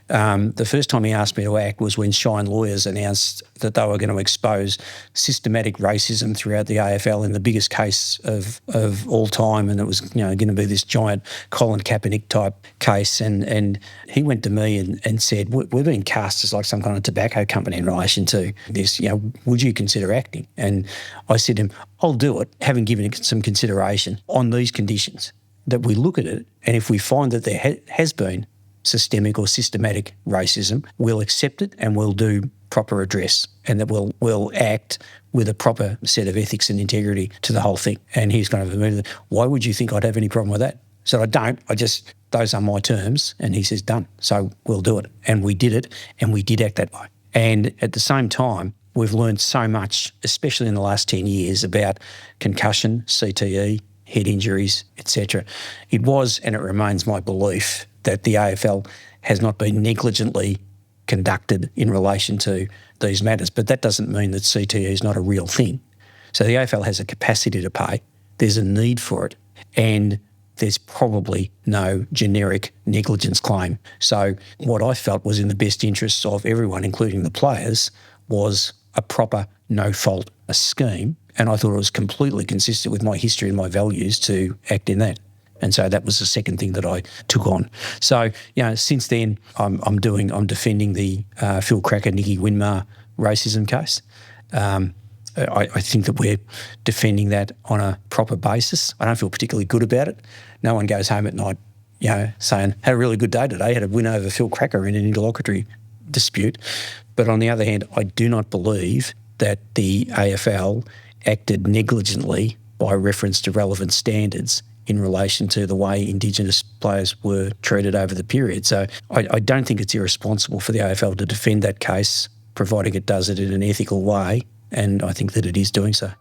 The first time he asked me to act was when Shine Lawyers announced that they were going to expose systematic racism throughout the AFL in the biggest case of all time, and it was going to be this giant Colin Kaepernick type case. And he went to me and said, "We're being cast as like some kind of tobacco company in relation to this. Would you consider acting?" And I said to him, "I'll do it, having given it some consideration on these conditions, that we look at it, and if we find that there has been systemic or systematic racism, we'll accept it and we'll do proper redress, and that we'll act with a proper set of ethics and integrity to the whole thing." And he's kind of immediately, "Why would you think I'd have any problem with that?" So I don't. Those are my terms. And he says, "Done." So we'll do it. And we did it, and we did act that way. And at the same time, we've learned so much, especially in the last 10 years, about concussion, CTE, head injuries, etc. It was, and it remains my belief, that the AFL has not been negligently conducted in relation to these matters. But that doesn't mean that CTE is not a real thing. So the AFL has a capacity to pay, there's a need for it, and there's probably no generic negligence claim. So what I felt was in the best interests of everyone, including the players, was a proper no-fault scheme, and I thought it was completely consistent with my history and my values to act in that. And so that was the second thing that I took on. So, since then, I'm defending the Phil Cracker, Nicky Winmar racism case. I think that we're defending that on a proper basis. I don't feel particularly good about it. No one goes home at night, saying, "Had a really good day today, had a win over Phil Cracker in an interlocutory dispute." But on the other hand, I do not believe that the AFL acted negligently by reference to relevant standards in relation to the way Indigenous players were treated over the period. So I don't think it's irresponsible for the AFL to defend that case, providing it does it in an ethical way, and I think that it is doing so.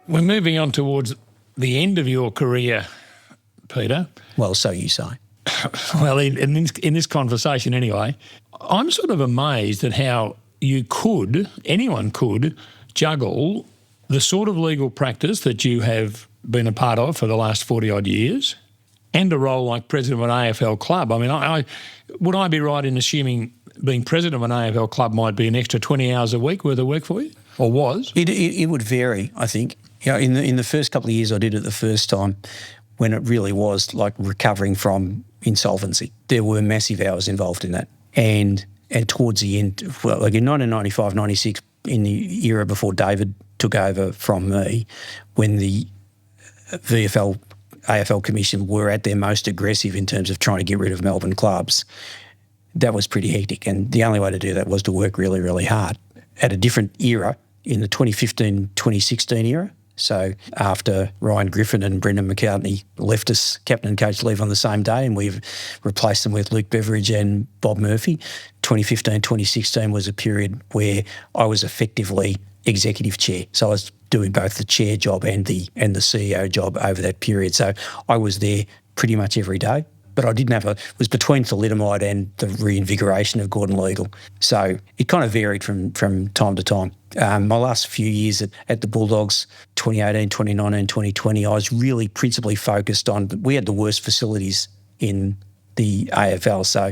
We're moving on towards the end of your career, Peter. Well, so you say. Well, in this conversation anyway, I'm sort of amazed at how anyone could juggle the sort of legal practice that you have been a part of for the last 40-odd years and a role like president of an AFL club. I mean, would I be right in assuming being president of an AFL club might be an extra 20 hours a week worth of work for you, or was? It would vary, I think. In the first couple of years I did it the first time, when it really was like recovering from insolvency, there were massive hours involved in that. And towards the end, well, like in 1995, 96, in the era before David took over from me, when the VFL, AFL Commission were at their most aggressive in terms of trying to get rid of Melbourne clubs, that was pretty hectic. And the only way to do that was to work really, really hard. At a different era, in the 2015-2016 era, so after Ryan Griffin and Brendan McCartney left us, captain and coach leave on the same day, and we've replaced them with Luke Beveridge and Bob Murphy, 2015-2016 was a period where I was effectively executive chair. So I was doing both the chair job and the CEO job over that period. So I was there pretty much every day. But I didn't it was between thalidomide and the reinvigoration of Gordon Legal. So it kind of varied from time to time. My last few years at the Bulldogs, 2018, 2019, 2020, I was really principally focused on, we had the worst facilities in the AFL, so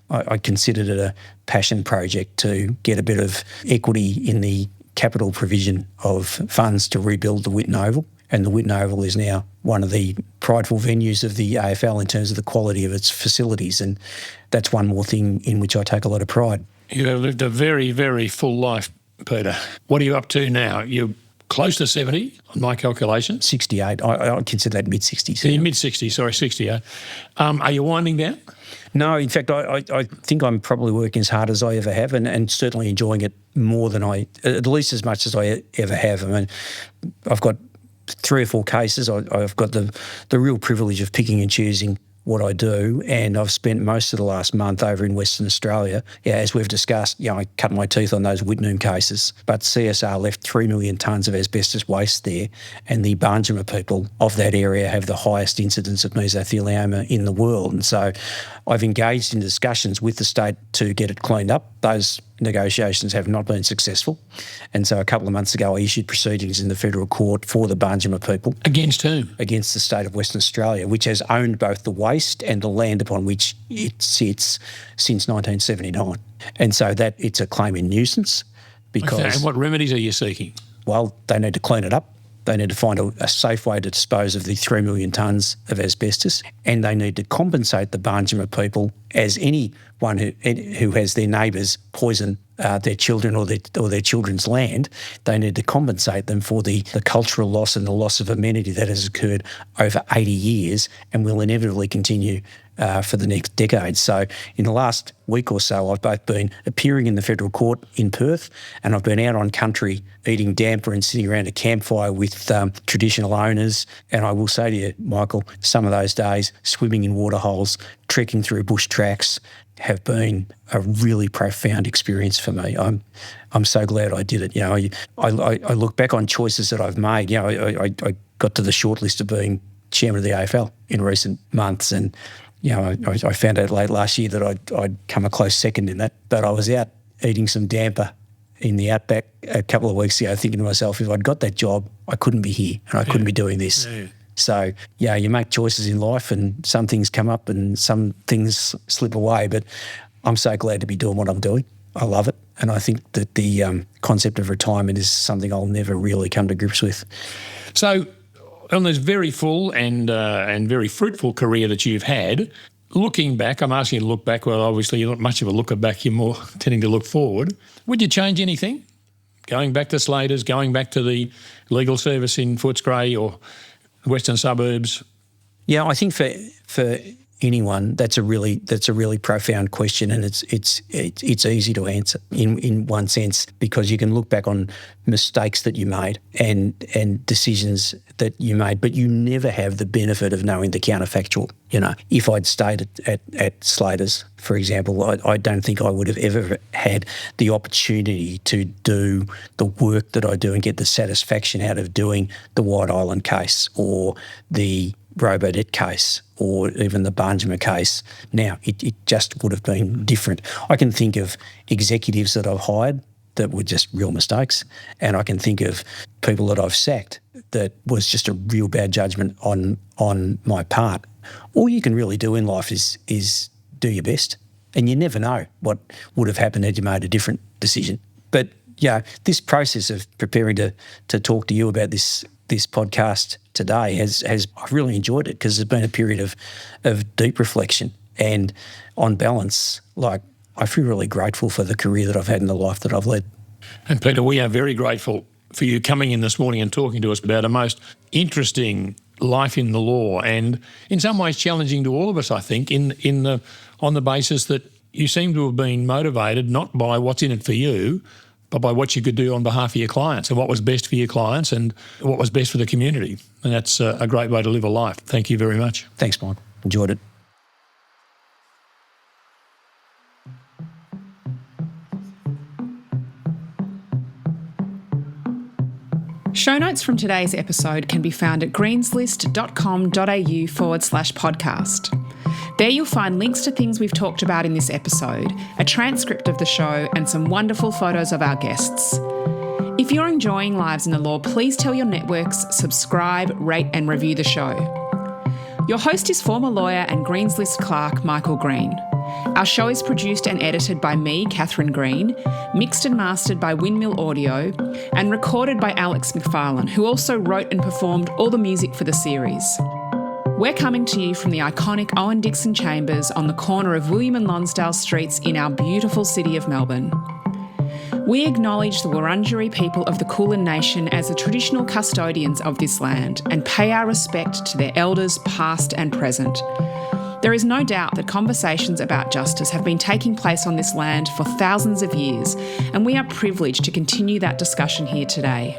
I considered it a passion project to get a bit of equity in the capital provision of funds to rebuild the Whitten Oval. And the Whitten Oval is now one of the prideful venues of the AFL in terms of the quality of its facilities. And that's one more thing in which I take a lot of pride. You have lived a very, very full life, Peter. What are you up to now? You're close to 70, on my calculation. 68. I consider that mid-60s. Yeah, mid-60s, sorry, 68. Are you winding down? No, in fact, I think I'm probably working as hard as I ever have and certainly enjoying it more than at least as much as I ever have. I mean, I've got 3 or 4 cases. I've got the real privilege of picking and choosing what I do, and I've spent most of the last month over in Western Australia. Yeah, as we've discussed, I cut my teeth on those Whitnum cases, but CSR left 3 million tonnes of asbestos waste there, and the Barnjuma people of that area have the highest incidence of mesothelioma in the world. And so I've engaged in discussions with the state to get it cleaned up. Those negotiations have not been successful. And so a couple of months ago, I issued proceedings in the federal court for the Barnjuma people. Against whom? Against the state of Western Australia, which has owned both the waste and the land upon which it sits since 1979. And so that it's a claim in nuisance because... Okay, and what remedies are you seeking? Well, they need to clean it up. They need to find a safe way to dispose of the 3 million tonnes of asbestos, and they need to compensate the Barnjuma people as anyone who has their neighbours poison their children or their children's land. They need to compensate them for the cultural loss and the loss of amenity that has occurred over 80 years and will inevitably continue for the next decade. So in the last week or so, I've both been appearing in the federal court in Perth, and I've been out on country eating damper and sitting around a campfire with traditional owners. And I will say to you, Michael, some of those days swimming in waterholes, trekking through bush tracks have been a really profound experience for me. I'm so glad I did it. I look back on choices that I've made. I got to the short list of being chairman of the AFL in recent months, and I found out late last year that I'd come a close second in that. But I was out eating some damper in the outback a couple of weeks ago thinking to myself, if I'd got that job, I couldn't be here and I couldn't be doing this. Yeah. So, you make choices in life and some things come up and some things slip away, but I'm so glad to be doing what I'm doing. I love it. And I think that the concept of retirement is something I'll never really come to grips with. So, on this very full and very fruitful career that you've had, looking back, I'm asking you to look back. Well, obviously you're not much of a looker back. You're more tending to look forward. Would you change anything? Going back to Slater's, going back to the legal service in Footscray or Western Suburbs? Yeah, I think for anyone, that's a really profound question, and it's easy to answer in one sense, because you can look back on mistakes that you made and decisions that you made, but you never have the benefit of knowing the counterfactual. If I'd stayed at Slater's, for example, I don't think I would have ever had the opportunity to do the work that I do and get the satisfaction out of doing the White Island case or the Robodebt case or even the Barnjuma case. Now, it just would have been different. I can think of executives that I've hired that were just real mistakes, and I can think of people that I've sacked that was just a real bad judgment on my part. All you can really do in life is do your best, and you never know what would have happened had you made a different decision. But this process of preparing to talk to you about this podcast today has I've really enjoyed it, because it's been a period of deep reflection, and on balance, I feel really grateful for the career that I've had and the life that I've led. And Peter, we are very grateful for you coming in this morning and talking to us about a most interesting life in the law, and in some ways challenging to all of us, I think, on the basis that you seem to have been motivated not by what's in it for you, but by what you could do on behalf of your clients and what was best for your clients and what was best for the community. And that's a great way to live a life. Thank you very much. Thanks, Mike. Enjoyed it. Show notes from today's episode can be found at greenslist.com.au/podcast. There you'll find links to things we've talked about in this episode, a transcript of the show, and some wonderful photos of our guests. If you're enjoying Lives in the Law, please tell your networks, subscribe, rate and review the show. Your host is former lawyer and Greens List clerk Michael Green. Our show is produced and edited by me, Catherine Green, mixed and mastered by Windmill Audio, and recorded by Alex McFarlane, who also wrote and performed all the music for the series. We're coming to you from the iconic Owen Dixon Chambers on the corner of William and Lonsdale Streets in our beautiful city of Melbourne. We acknowledge the Wurundjeri people of the Kulin Nation as the traditional custodians of this land and pay our respect to their elders past and present. There is no doubt that conversations about justice have been taking place on this land for thousands of years, and we are privileged to continue that discussion here today.